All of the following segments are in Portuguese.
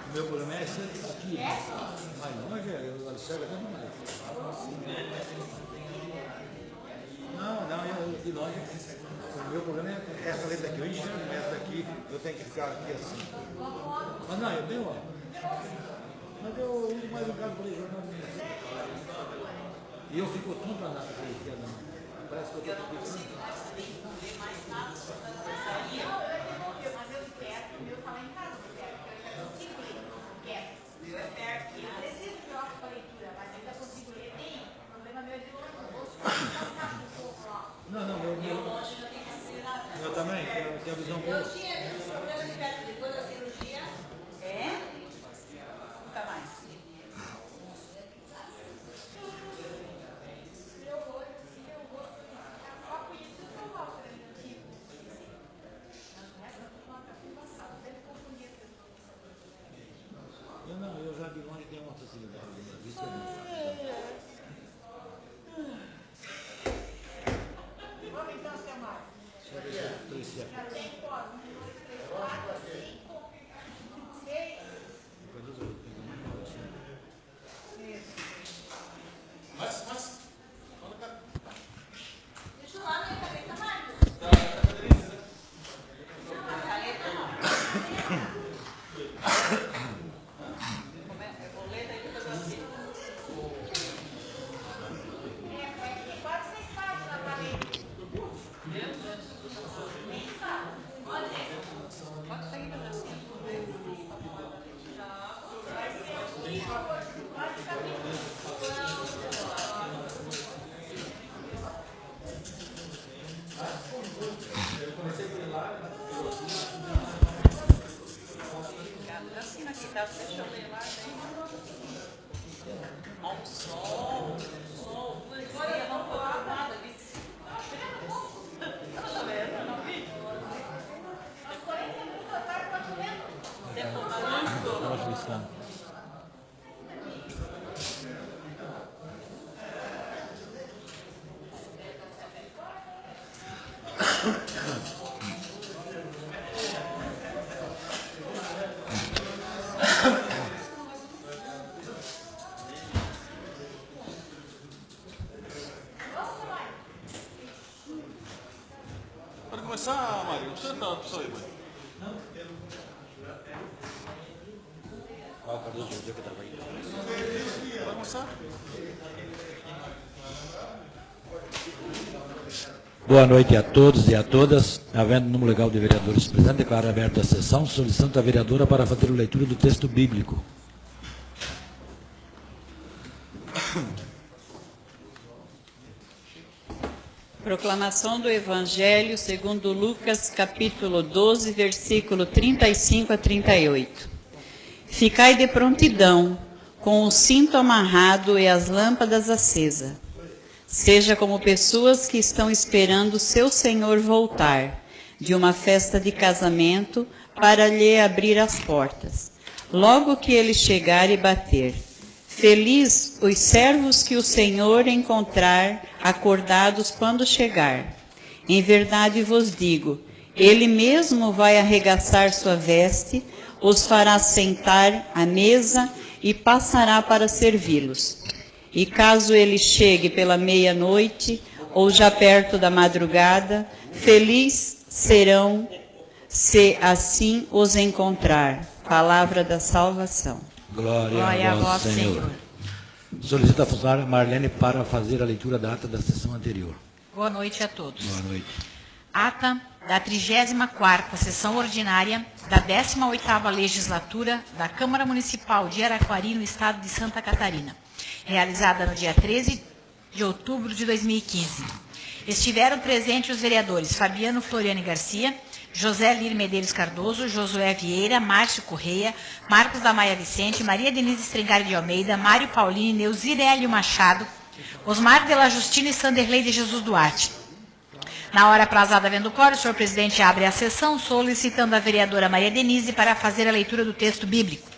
O meu problema é esse aqui. Mais longe, eu enxergo até mais. Não, de longe. O meu problema é essa letra aqui. Eu enxergo essa daqui, eu tenho que ficar aqui assim. Mas não, eu dei, ó. Mas eu uso mais um caso para jogar. E eu fico tonto para nada para esquerda. Parece que eu estou ficando. Não, meu também, tem a visão boa. Eu tinha esse problema de perto depois da cirurgia. É? Nunca mais. Eu já de longe tenho uma facilidade. Vamos então, seu Marcos. Já tem quanto? 1, 2, 3, 4, 5, 6. Mas. Deixa eu lá minha caneta, Marcos. Não, a caneta não. Como é? Boleta aí depois eu assino. Tem quase 6 páginas na parede. Nem fala. Olha, pode sair da assim. Vai ser o dia hoje, quase capítulo. Assina aqui, tá? Deixa eu ler lá. Ao sol. Olha, não coloca nada, vice. Tá vendo? Não vi? As 40 minutos da tarde, tá comendo. Tempo balanço. Pode começar, Mário. Não precisa estar só aí, mãe. Ó, cadê o dia que estava aí? Pode começar. Boa noite a todos e a todas. Havendo número legal de vereadores presentes, declaro aberta a sessão, solicitando a vereadora para fazer a leitura do texto bíblico. Proclamação do Evangelho segundo Lucas, capítulo 12, versículo 35 a 38. Ficai de prontidão, com o cinto amarrado e as lâmpadas acesas. Seja como pessoas que estão esperando seu Senhor voltar de uma festa de casamento para lhe abrir as portas. Logo que ele chegar e bater. Feliz os servos que o Senhor encontrar acordados quando chegar. Em verdade vos digo, ele mesmo vai arregaçar sua veste, os fará sentar à mesa e passará para servi-los. E caso ele chegue pela meia-noite ou já perto da madrugada, feliz serão se assim os encontrar. Palavra da salvação. Glória a vós, Senhor. Solicita a funcionária Marlene para fazer a leitura da ata da sessão anterior. Boa noite a todos. Boa noite. Ata da 34ª sessão ordinária da 18ª legislatura da Câmara Municipal de Araquari, no estado de Santa Catarina, realizada no dia 13 de outubro de 2015. Estiveram presentes os vereadores Fabiano Floriani Garcia, José Lir Medeiros Cardoso, Josué Vieira, Márcio Correia, Marcos da Maia Vicente, Maria Denise Strengari de Almeida, Mário Paulini, Neuzir Hélio Machado, Osmar de la Justina e Sanderlei de Jesus Duarte. Na hora aprazada havendo quórum, o senhor presidente abre a sessão, solicitando a vereadora Maria Denise para fazer a leitura do texto bíblico.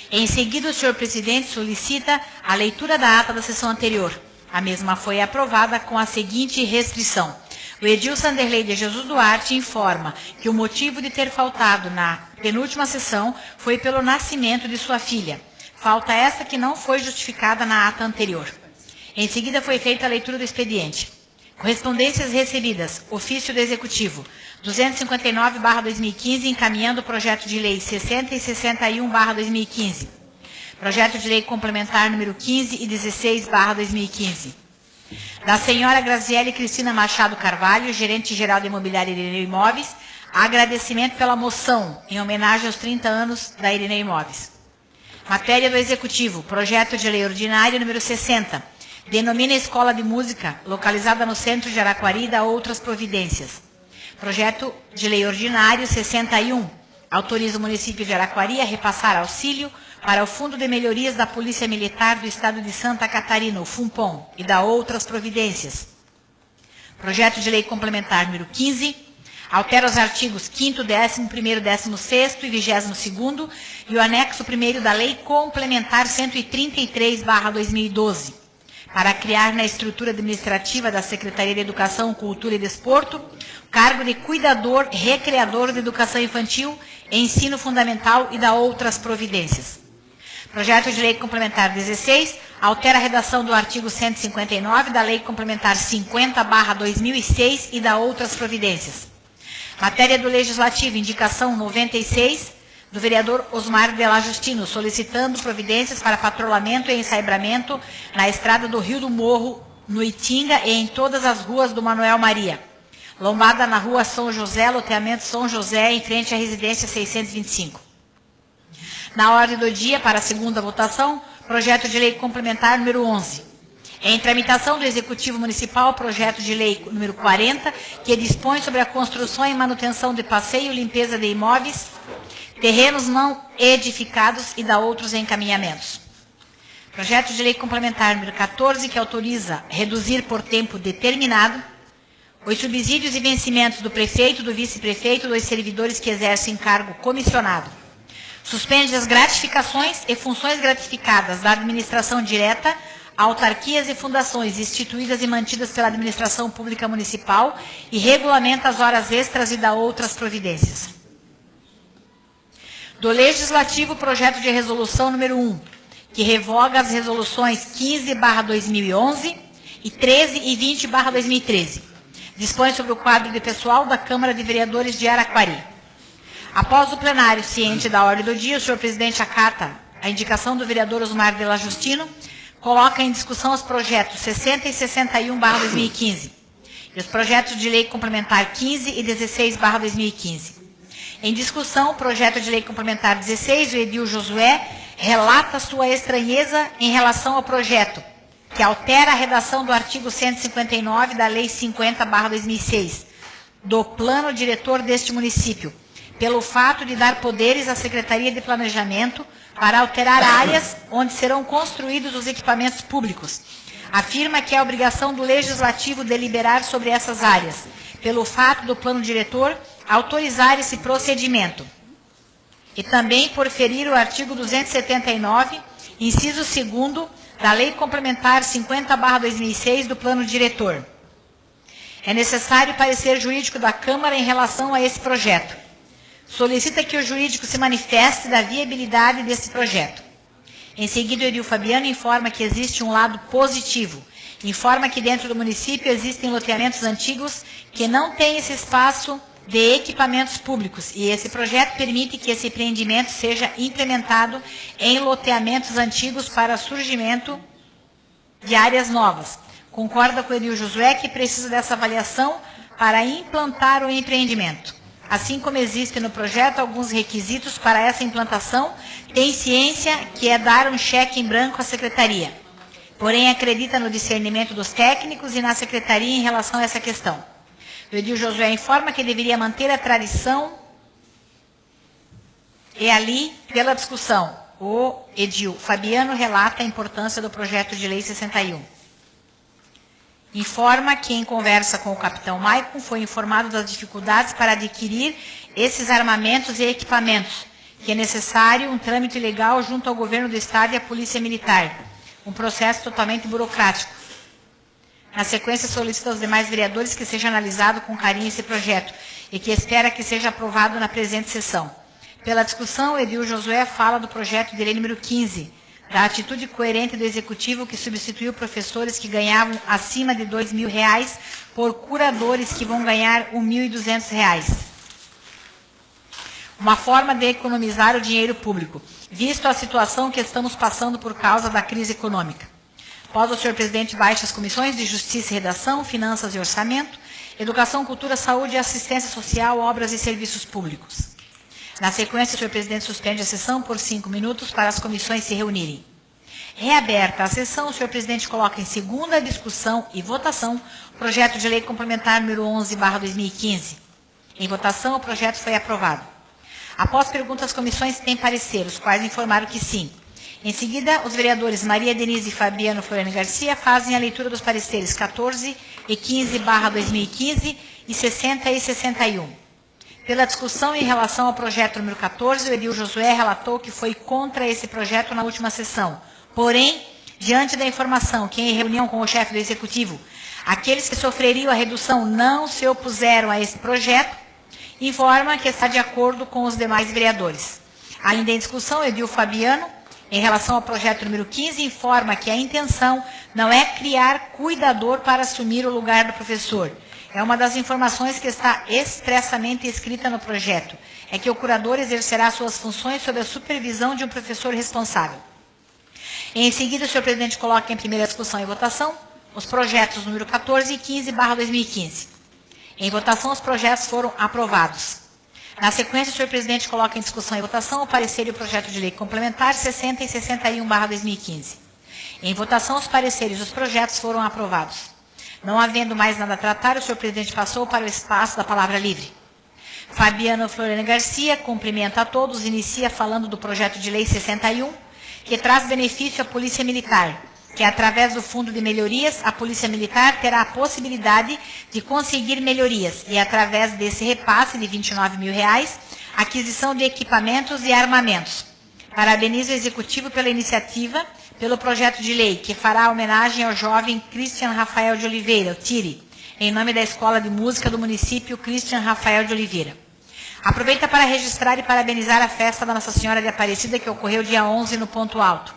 Em seguida, o senhor presidente solicita a leitura da ata da sessão anterior. A mesma foi aprovada com a seguinte restrição. O edil Sanderlei de Jesus Duarte informa que o motivo de ter faltado na penúltima sessão foi pelo nascimento de sua filha. Falta essa que não foi justificada na ata anterior. Em seguida, foi feita a leitura do expediente. Correspondências recebidas. Ofício do Executivo 259/2015, encaminhando o projeto de lei 60 e 61/2015. Projeto de lei complementar número 15 e 16/2015. Da senhora Graziele Cristina Machado Carvalho, gerente-geral de Imobiliária Irineu Imóveis, agradecimento pela moção em homenagem aos 30 anos da Irineu Imóveis. Matéria do Executivo, projeto de lei ordinário número 60, denomina Escola de Música, localizada no centro de Araquari, e dá outras providências. Projeto de lei ordinário 61, autoriza o município de Araquari a repassar auxílio para o Fundo de Melhorias da Polícia Militar do Estado de Santa Catarina, o FUNPOM, e dá outras providências. Projeto de lei complementar número 15, altera os artigos 5º, 11º, 16º e 22º e o anexo 1º da Lei Complementar 133/2012, para criar na estrutura administrativa da Secretaria de Educação, Cultura e Desporto o cargo de cuidador recreador de educação infantil, ensino fundamental e dá outras providências. Projeto de lei complementar 16, altera a redação do artigo 159 da Lei Complementar 50/2006 e dá outras providências. Matéria do Legislativo, indicação 96, do vereador Osmar de la Justino, solicitando providências para patrulhamento e ensaibramento na estrada do Rio do Morro, no Itinga e em todas as ruas do Manuel Maria. Lombada na rua São José, loteamento São José, em frente à residência 625. Na ordem do dia, para a segunda votação, projeto de lei complementar número 11. Em tramitação do Executivo Municipal, projeto de lei número 40, que dispõe sobre a construção e manutenção de passeio e limpeza de imóveis, terrenos não edificados e dá outros encaminhamentos. Projeto de lei complementar número 14, que autoriza reduzir por tempo determinado os subsídios e vencimentos do prefeito, do vice-prefeito e dos servidores que exercem cargo comissionado. Suspende as gratificações e funções gratificadas da administração direta, autarquias e fundações instituídas e mantidas pela administração pública municipal e regulamenta as horas extras e dá outras providências. Do Legislativo, projeto de resolução número 1, que revoga as resoluções 15/2011 e 13 e 20/2013. Dispõe sobre o quadro de pessoal da Câmara de Vereadores de Araquari. Após o plenário ciente da ordem do dia, o senhor presidente acata a indicação do vereador Osmar de la Justino, coloca em discussão os projetos 60 e 61/2015 e os projetos de lei complementar 15 e 16/2015. Em discussão, o projeto de lei complementar 16, o edil Josué relata sua estranheza em relação ao projeto, que altera a redação do artigo 159 da Lei 50/2006, do plano diretor deste município, pelo fato de dar poderes à Secretaria de Planejamento para alterar áreas onde serão construídos os equipamentos públicos. Afirma que é obrigação do Legislativo deliberar sobre essas áreas, pelo fato do plano diretor autorizar esse procedimento. E também por ferir o artigo 279, inciso 2º, da Lei Complementar 50/2006 do plano diretor. É necessário parecer jurídico da Câmara em relação a esse projeto. Solicita que o jurídico se manifeste da viabilidade desse projeto. Em seguida, o edil Fabiano informa que existe um lado positivo. Informa que dentro do município existem loteamentos antigos que não têm esse espaço de equipamentos públicos e esse projeto permite que esse empreendimento seja implementado em loteamentos antigos para surgimento de áreas novas. Concorda com o edil Josué que precisa dessa avaliação para implantar o empreendimento. Assim como existem no projeto alguns requisitos para essa implantação, tem ciência que é dar um cheque em branco à Secretaria. Porém, acredita no discernimento dos técnicos e na Secretaria em relação a essa questão. O edil Josué informa que deveria manter a tradição e ali, pela discussão, o edil Fabiano relata a importância do projeto de lei 61. Informa que, em conversa com o capitão Maicon, foi informado das dificuldades para adquirir esses armamentos e equipamentos, que é necessário um trâmite legal junto ao governo do Estado e à Polícia Militar, um processo totalmente burocrático. Na sequência, solicita aos demais vereadores que seja analisado com carinho esse projeto e que espera que seja aprovado na presente sessão. Pela discussão, o edil Josué fala do projeto de lei número 15, da atitude coerente do Executivo que substituiu professores que ganhavam acima de R$2.000 por curadores que vão ganhar R$1.200. Uma forma de economizar o dinheiro público, visto a situação que estamos passando por causa da crise econômica. Após o senhor presidente baixe as comissões de Justiça e Redação, Finanças e Orçamento, Educação, Cultura, Saúde, Assistência Social, Obras e Serviços Públicos. Na sequência, o senhor presidente suspende a sessão por 5 minutos para as comissões se reunirem. Reaberta a sessão, o senhor presidente coloca em segunda discussão e votação o projeto de lei complementar número 11/2015. Em votação, o projeto foi aprovado. Após perguntas às comissões, tem parecer, os quais informaram que sim. Em seguida, os vereadores Maria Denise e Fabiano Floriano Garcia fazem a leitura dos pareceres 14 e 15/2015 e 60 e 61. Pela discussão em relação ao projeto número 14, o edil Josué relatou que foi contra esse projeto na última sessão. Porém, diante da informação que em reunião com o chefe do Executivo, aqueles que sofreriam a redução não se opuseram a esse projeto, informa que está de acordo com os demais vereadores. Ainda em discussão, o edil Fabiano, em relação ao projeto número 15, informa que a intenção não é criar cuidador para assumir o lugar do professor. É uma das informações que está expressamente escrita no projeto. É que o curador exercerá suas funções sob a supervisão de um professor responsável. Em seguida, o senhor presidente coloca em primeira discussão e votação os projetos número 14 e 15/2015. Em votação, os projetos foram aprovados. Na sequência, o senhor presidente coloca em discussão e votação o parecer e o projeto de lei complementar 60 e 61/2015. Em votação, os pareceres e os projetos foram aprovados. Não havendo mais nada a tratar, o senhor presidente passou para o espaço da palavra livre. Fabiano Floriano Garcia cumprimenta a todos, inicia falando do projeto de lei 61, que traz benefício à Polícia Militar, que através do Fundo de Melhorias, a Polícia Militar terá a possibilidade de conseguir melhorias e através desse repasse de R$29.000, aquisição de equipamentos e armamentos. Parabenizo o Executivo pela iniciativa, pelo projeto de lei, que fará homenagem ao jovem Cristian Rafael de Oliveira, o Tiri, em nome da Escola de Música do município Cristian Rafael de Oliveira. Aproveita para registrar e parabenizar a festa da Nossa Senhora de Aparecida, que ocorreu dia 11 no Ponto Alto.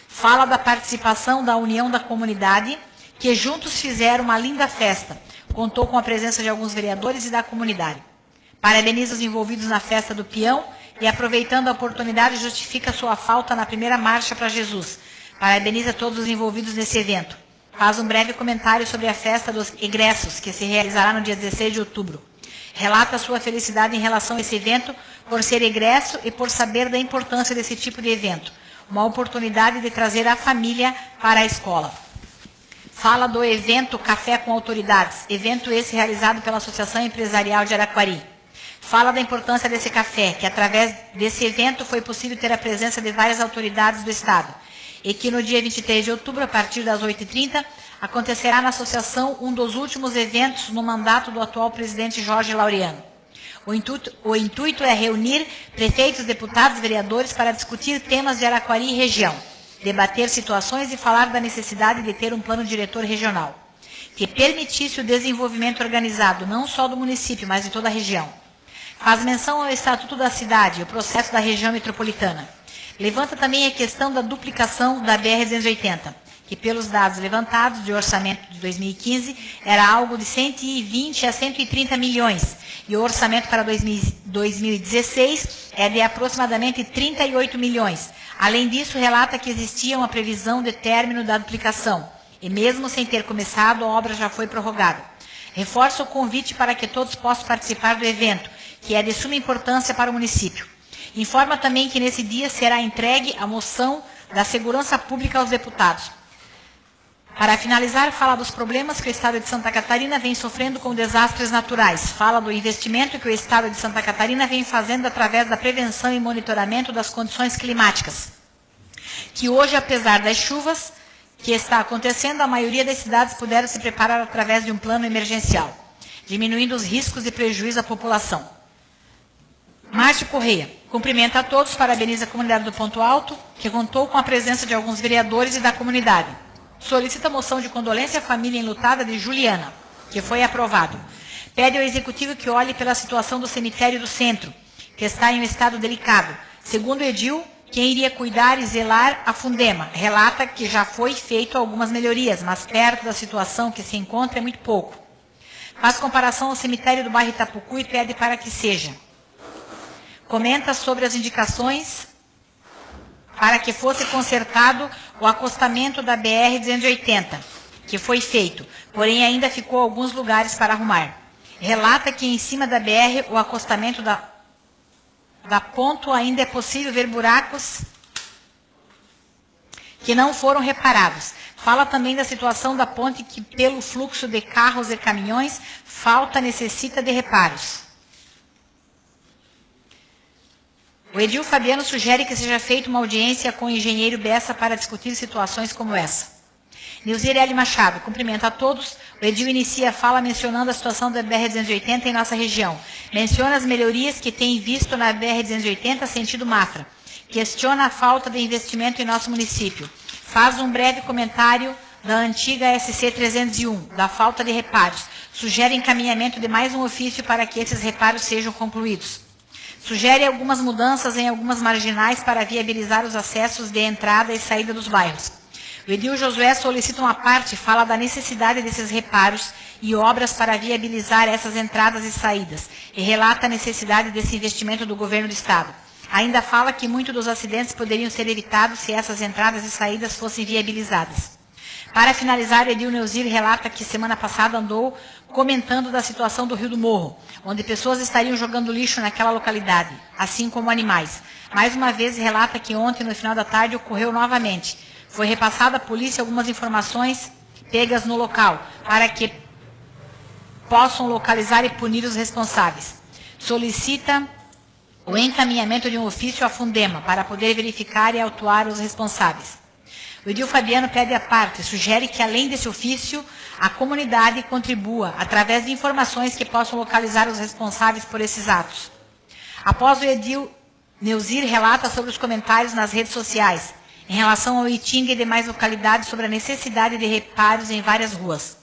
Fala da participação da União da Comunidade, que juntos fizeram uma linda festa. Contou com a presença de alguns vereadores e da comunidade. Parabeniza os envolvidos na festa do peão e, aproveitando a oportunidade, justifica sua falta na primeira marcha para Jesus. Parabeniza todos os envolvidos nesse evento. Faz um breve comentário sobre a festa dos egressos, que se realizará no dia 16 de outubro. Relata sua felicidade em relação a esse evento por ser egresso e por saber da importância desse tipo de evento. Uma oportunidade de trazer a família para a escola. Fala do evento Café com Autoridades, evento esse realizado pela Associação Empresarial de Araquari. Fala da importância desse café, que através desse evento foi possível ter a presença de várias autoridades do Estado. E que no dia 23 de outubro, a partir das 8h30, acontecerá na associação um dos últimos eventos no mandato do atual presidente Jorge Laureano. O intuito é reunir prefeitos, deputados e vereadores para discutir temas de Araquari e região, debater situações e falar da necessidade de ter um plano diretor regional, que permitisse o desenvolvimento organizado não só do município, mas de toda a região. Faz menção ao Estatuto da Cidade e o processo da região metropolitana. Levanta também a questão da duplicação da BR-280, que pelos dados levantados de orçamento de 2015 era algo de 120 a 130 milhões, e o orçamento para 2016 é de aproximadamente 38 milhões. Além disso, relata que existia uma previsão de término da duplicação, e mesmo sem ter começado, a obra já foi prorrogada. Reforça o convite para que todos possam participar do evento, que é de suma importância para o município. Informa também que nesse dia será entregue a moção da segurança pública aos deputados. Para finalizar, fala dos problemas que o Estado de Santa Catarina vem sofrendo com desastres naturais. Fala do investimento que o Estado de Santa Catarina vem fazendo através da prevenção e monitoramento das condições climáticas. Que hoje, apesar das chuvas que está acontecendo, a maioria das cidades puderam se preparar através de um plano emergencial, diminuindo os riscos e prejuízos à população. Márcio Correia cumprimenta a todos, parabeniza a comunidade do Ponto Alto, que contou com a presença de alguns vereadores e da comunidade. Solicita a moção de condolência à família enlutada de Juliana, que foi aprovado. Pede ao Executivo que olhe pela situação do cemitério do centro, que está em um estado delicado. Segundo o edil, quem iria cuidar e zelar a Fundema relata que já foi feito algumas melhorias, mas perto da situação que se encontra é muito pouco. Faz comparação ao cemitério do bairro Itapucu e pede para que seja. Comenta sobre as indicações para que fosse consertado o acostamento da BR-280, que foi feito, porém ainda ficou alguns lugares para arrumar. Relata que em cima da BR, o acostamento da ponto ainda é possível ver buracos que não foram reparados. Fala também da situação da ponte que, pelo fluxo de carros e caminhões, necessita de reparos. O edil Fabiano sugere que seja feita uma audiência com o engenheiro Bessa para discutir situações como essa. Nilzir L. Machado cumprimenta a todos. O edil inicia a fala mencionando a situação da BR-280 em nossa região. Menciona as melhorias que tem visto na BR-280 sentido Mafra. Questiona a falta de investimento em nosso município. Faz um breve comentário da antiga SC-301, da falta de reparos. Sugere encaminhamento de mais um ofício para que esses reparos sejam concluídos. Sugere algumas mudanças em algumas marginais para viabilizar os acessos de entrada e saída dos bairros. O edil Josué solicita uma parte, fala da necessidade desses reparos e obras para viabilizar essas entradas e saídas, e relata a necessidade desse investimento do governo do Estado. Ainda fala que muitos dos acidentes poderiam ser evitados se essas entradas e saídas fossem viabilizadas. Para finalizar, o edil Neuzir relata que semana passada andou comentando da situação do Rio do Morro, onde pessoas estariam jogando lixo naquela localidade, assim como animais. Mais uma vez, relata que ontem, no final da tarde, ocorreu novamente. Foi repassada à polícia algumas informações pegas no local, para que possam localizar e punir os responsáveis. Solicita o encaminhamento de um ofício à Fundema, para poder verificar e autuar os responsáveis. O edil Fabiano pede a parte, sugere que, além desse ofício, a comunidade contribua através de informações que possam localizar os responsáveis por esses atos. Após o edil, Neuzir relata sobre os comentários nas redes sociais, em relação ao Itinga e demais localidades sobre a necessidade de reparos em várias ruas.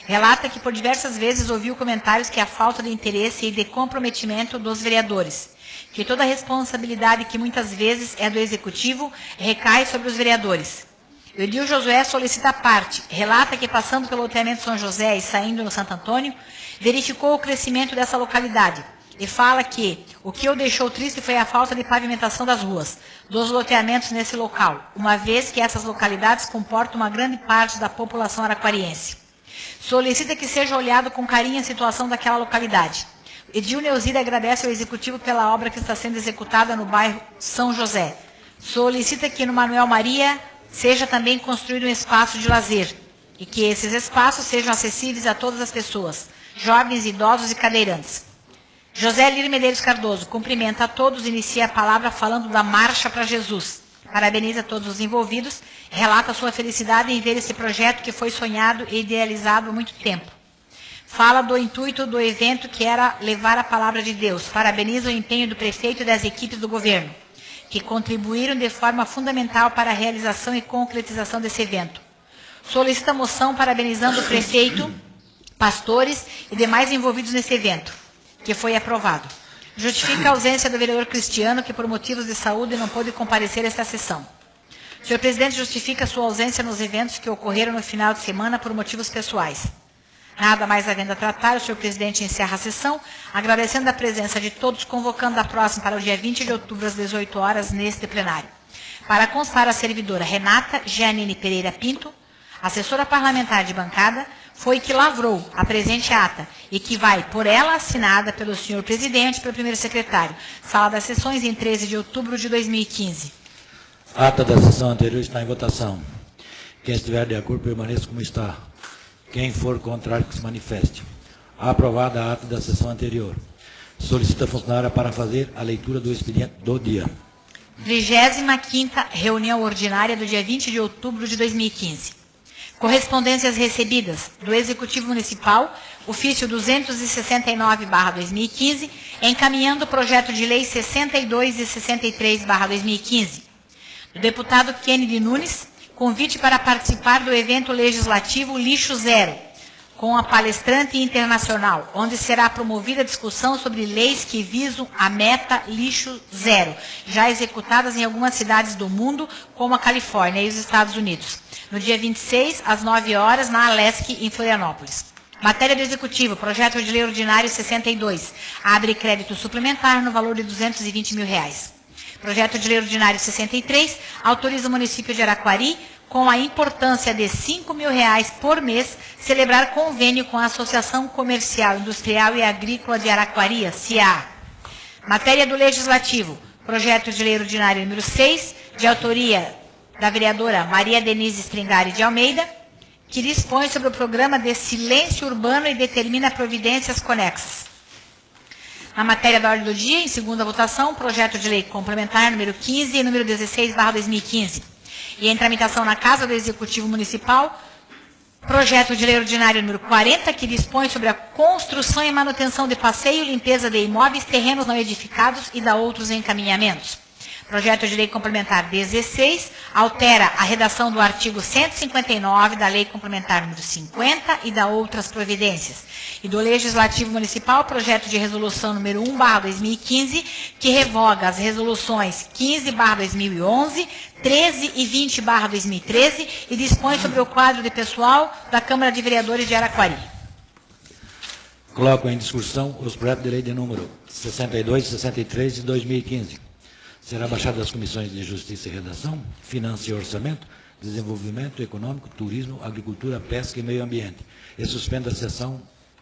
Relata que por diversas vezes ouviu comentários que a falta de interesse e de comprometimento dos vereadores, que toda a responsabilidade, que muitas vezes é do Executivo, recai sobre os vereadores. O edil Josué solicita a parte, relata que passando pelo loteamento São José e saindo no Santo Antônio, verificou o crescimento dessa localidade e fala que o que o deixou triste foi a falta de pavimentação das ruas, dos loteamentos nesse local, uma vez que essas localidades comportam uma grande parte da população araquariense. Solicita que seja olhado com carinho a situação daquela localidade. Edil Neuzir agradece ao Executivo pela obra que está sendo executada no bairro São José. Solicita que no Manuel Maria seja também construído um espaço de lazer e que esses espaços sejam acessíveis a todas as pessoas, jovens, idosos e cadeirantes. José Lírio Medeiros Cardoso cumprimenta a todos e inicia a palavra falando da Marcha para Jesus. Parabeniza todos os envolvidos, relata sua felicidade em ver esse projeto que foi sonhado e idealizado há muito tempo. Fala do intuito do evento, que era levar a palavra de Deus. Parabeniza o empenho do prefeito e das equipes do governo, que contribuíram de forma fundamental para a realização e concretização desse evento. Solicita moção parabenizando o prefeito, pastores e demais envolvidos nesse evento, que foi aprovado. Justifica a ausência do vereador Cristiano, que por motivos de saúde não pôde comparecer a esta sessão. O senhor presidente justifica sua ausência nos eventos que ocorreram no final de semana por motivos pessoais. Nada mais havendo a tratar, o senhor presidente encerra a sessão, agradecendo a presença de todos, convocando a próxima para o dia 20 de outubro, às 18 horas, neste plenário. Para constar, a servidora Renata Giannini Pereira Pinto, assessora parlamentar de bancada, foi que lavrou a presente ata e que vai, por ela, assinada pelo senhor presidente e pelo primeiro secretário. Sala das sessões, em 13 de outubro de 2015. Ata da sessão anterior está em votação. Quem estiver de acordo, permaneça como está. Quem for contrário, que se manifeste. Aprovada a ata da sessão anterior. Solicita a funcionária para fazer a leitura do expediente do dia. 35ª reunião ordinária do dia 20 de outubro de 2015. Correspondências recebidas do Executivo Municipal, ofício 269/2015, encaminhando o projeto de lei 62 e 63/2015. Do deputado Kennedy Nunes, convite para participar do evento legislativo Lixo Zero, com a palestrante internacional, onde será promovida a discussão sobre leis que visam a meta lixo zero, já executadas em algumas cidades do mundo, como a Califórnia e os Estados Unidos. No dia 26, às 9 horas, na Alesc, em Florianópolis. Matéria do Executivo, projeto de lei ordinário 62, abre crédito suplementar no valor de R$220 mil. Projeto de lei ordinário 63, autoriza o município de Araquari, com a importância de R$5 mil por mês, celebrar convênio com a Associação Comercial, Industrial e Agrícola de Araquari, CIA. Matéria do Legislativo, projeto de lei ordinário número 6, de autoria da vereadora Maria Denise Stringari de Almeida, que dispõe sobre o programa de silêncio urbano e determina providências conexas. Na matéria da ordem do dia, em segunda votação, projeto de lei complementar número 15 e número 16/2015. E em tramitação na Casa do Executivo Municipal, projeto de lei ordinário número 40, que dispõe sobre a construção e manutenção de passeio e limpeza de imóveis, terrenos não edificados e dá outros encaminhamentos. Projeto de lei complementar 16, altera a redação do artigo 159 da Lei Complementar número 50 e dá outras providências. E do Legislativo Municipal, projeto de resolução número 1/2015, que revoga as resoluções 15/2011, 13 e 20/2013 e dispõe sobre o quadro de pessoal da Câmara de Vereadores de Araquari. Coloco em discussão os projetos de lei de número 62 e 63 de 2015. Será baixado das comissões de Justiça e Redação, Finanças e Orçamento, Desenvolvimento Econômico, Turismo, Agricultura, Pesca e Meio Ambiente. E suspenda a sessão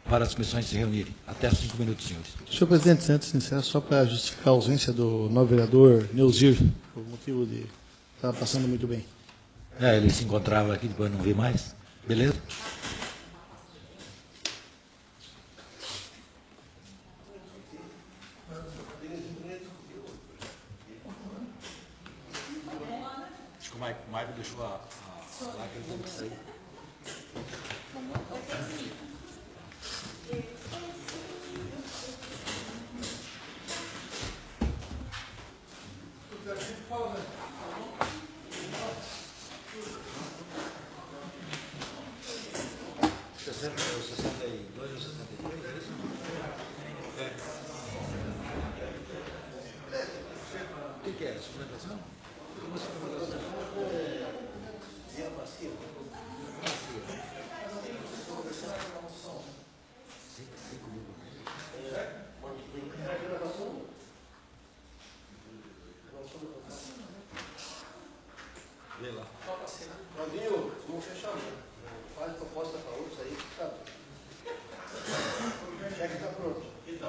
para as comissões se reunirem. Até 5 minutos, senhores. Senhor presidente, antes de iniciar, só para justificar a ausência do novo vereador Neuzir, por motivo de estar passando muito bem. Ele se encontrava aqui, depois não vi mais. Beleza? Acho que o Maicon deixou a lá que ele tem que sair. O que é? Suplementação? Como suplementação? Vê lá. Claudinho, vamos fechar. Faz proposta para outros aí, sabe? Já que está pronto. A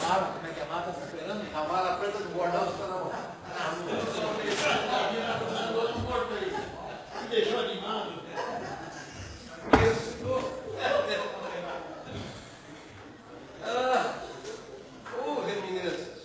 mala, como é que a mala está esperando? A mala preta do bordão está na mão. Me deixou animado. Reminiscências.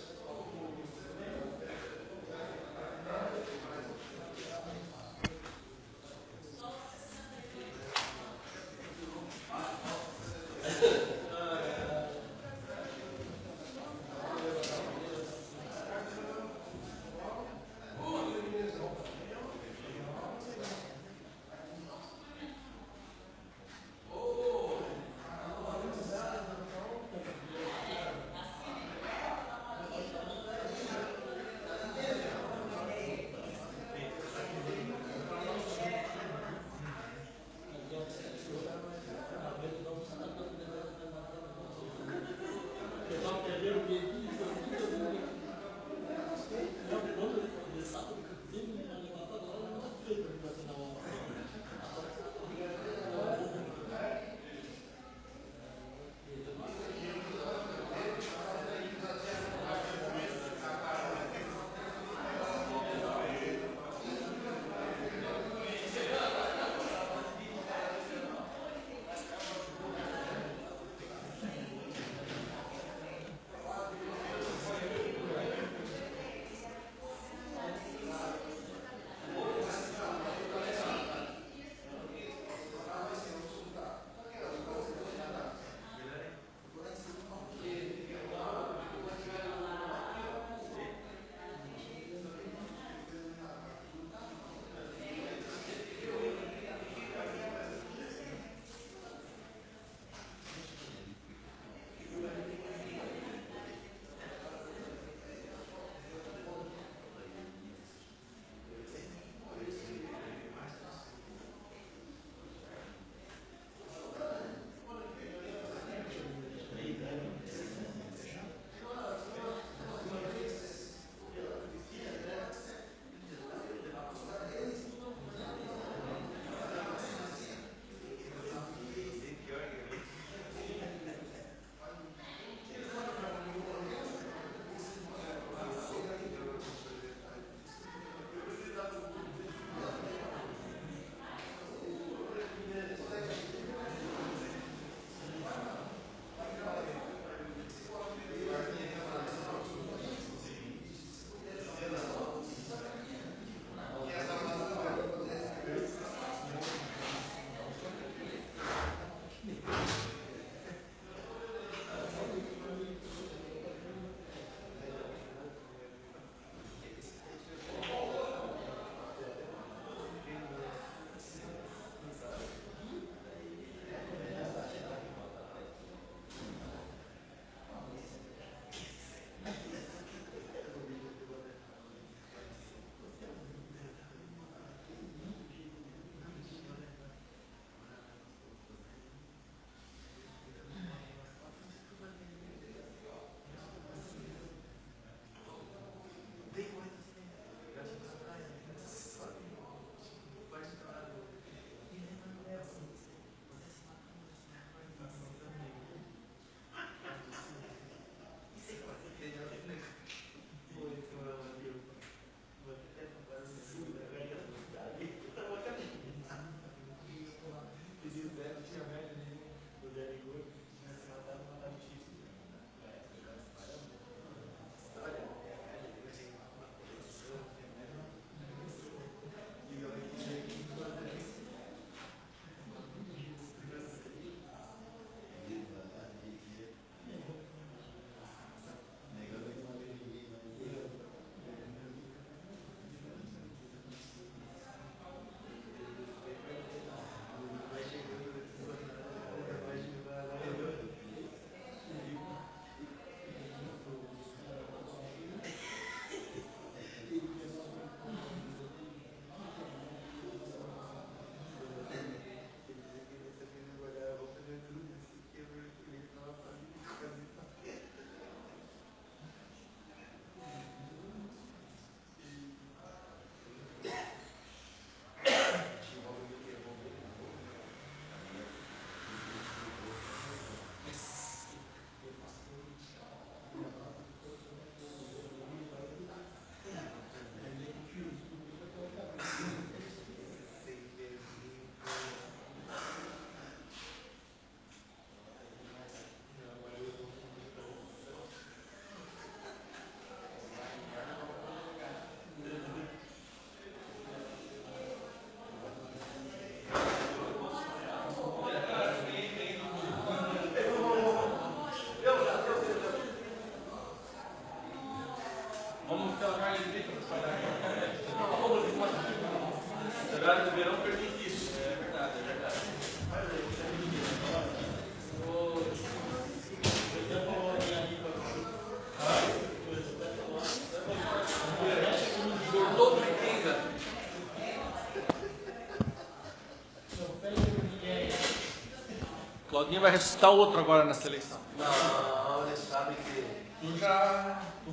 Claudinho vai ressuscitar outro agora nessa eleição. Não, eles sabem que... Tu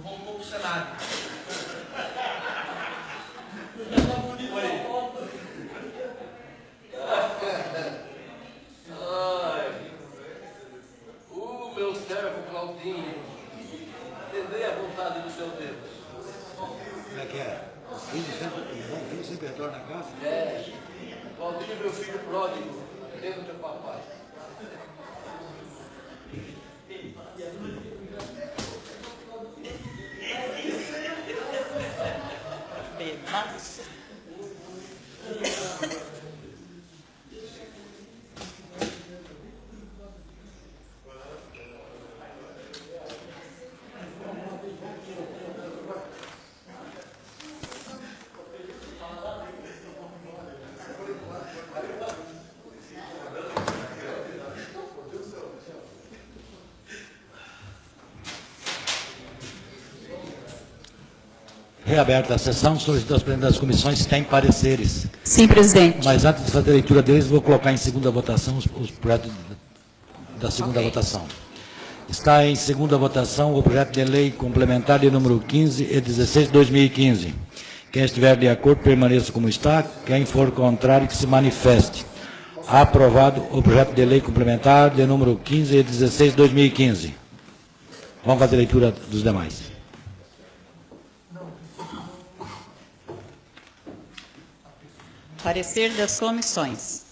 voltou pro Senado. O meu servo Claudinho, atendei a vontade do seu Deus. Como é que é? Filho sempre retorna a casa? É, Claudinho, meu filho pródigo, atenda o teu papai. Reaberta a sessão, solicito aos presidentes das comissões se têm pareceres. Sim, presidente. Mas antes de fazer a leitura deles, vou colocar em segunda votação os projetos da segunda votação. Está em segunda votação o projeto de lei complementar de número 15 e 16 de 2015. Quem estiver de acordo, permaneça como está. Quem for contrário, que se manifeste. Aprovado o projeto de lei complementar de número 15 e 16 de 2015. Vamos fazer a leitura dos demais. Parecer das comissões.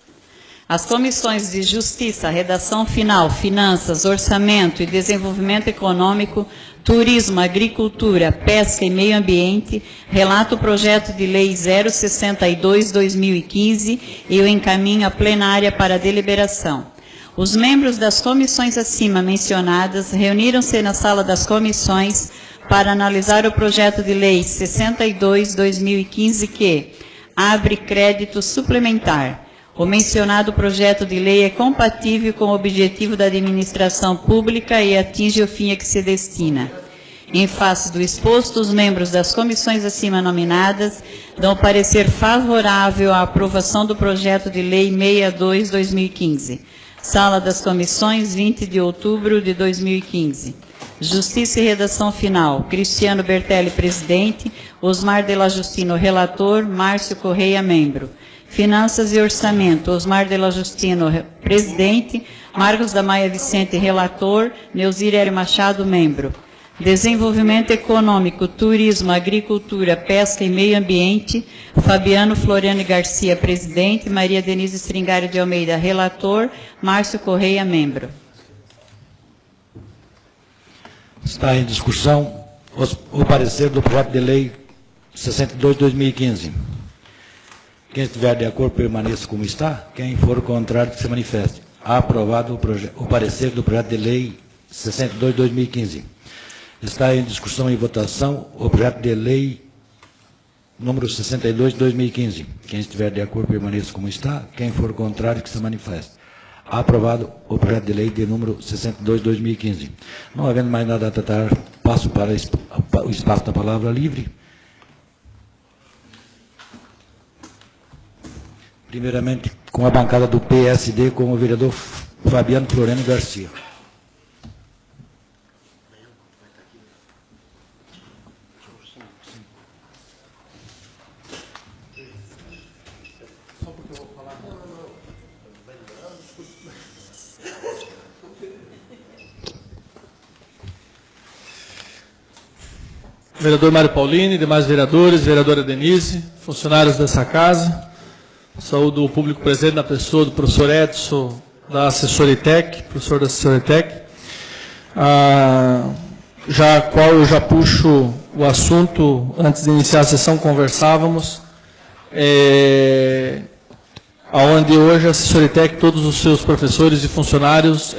As comissões de Justiça, Redação Final, Finanças, Orçamento e Desenvolvimento Econômico, Turismo, Agricultura, Pesca e Meio Ambiente, relata o projeto de lei 062/2015 e o encaminha à plenária para deliberação. Os membros das comissões acima mencionadas reuniram-se na sala das comissões para analisar o projeto de lei 62/2015 que abre crédito suplementar. O mencionado projeto de lei é compatível com o objetivo da administração pública e atinge o fim a que se destina. Em face do exposto, os membros das comissões acima nominadas dão parecer favorável à aprovação do projeto de lei 62/2015. Sala das Comissões, 20 de outubro de 2015. Justiça e Redação Final, Cristiano Bertelli, presidente, Osmar de la Justino, relator, Márcio Correia, membro. Finanças e Orçamento, Osmar de la Justino, presidente, Marcos da Maia Vicente, relator, Neuzir Hélio Machado, membro. Desenvolvimento Econômico, Turismo, Agricultura, Pesca e Meio Ambiente, Fabiano Floriano Garcia, presidente, Maria Denise Stringari de Almeida, relator, Márcio Correia, membro. Está em discussão o parecer do projeto de lei 62/2015. Quem estiver de acordo, permaneça como está. Quem for contrário, que se manifeste. Aprovado o parecer do projeto de lei 62/2015. Está em discussão e votação o projeto de lei número 62/2015. Quem estiver de acordo, permaneça como está. Quem for contrário, que se manifeste. Aprovado o projeto de lei de número 62/2015. Não havendo mais nada a tratar, passo para o espaço da palavra livre. Primeiramente, com a bancada do PSD, com o vereador Fabiano Floriano Garcia. Vereador Mário Paulini, demais vereadores, vereadora Denise, funcionários dessa casa. Saúdo o público presente na pessoa do professor Edson, da Assessoritec, professor da Assessoritec. Eu já puxo o assunto, antes de iniciar a sessão conversávamos, onde hoje a Assessoritec, todos os seus professores e funcionários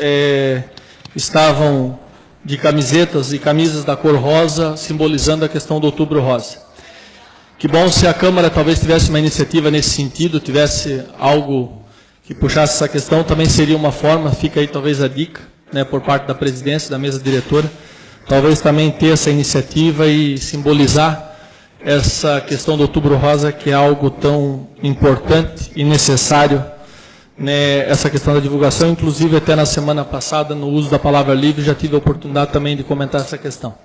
estavam de camisetas e camisas da cor rosa, simbolizando a questão do Outubro Rosa. Que bom se a Câmara talvez tivesse uma iniciativa nesse sentido, tivesse algo que puxasse essa questão, também seria uma forma, fica aí talvez a dica, né, por parte da presidência, da mesa diretora, talvez também ter essa iniciativa e simbolizar essa questão do Outubro Rosa, que é algo tão importante e necessário né, essa questão da divulgação, inclusive até na semana passada, no uso da palavra livre, já tive a oportunidade também de comentar essa questão.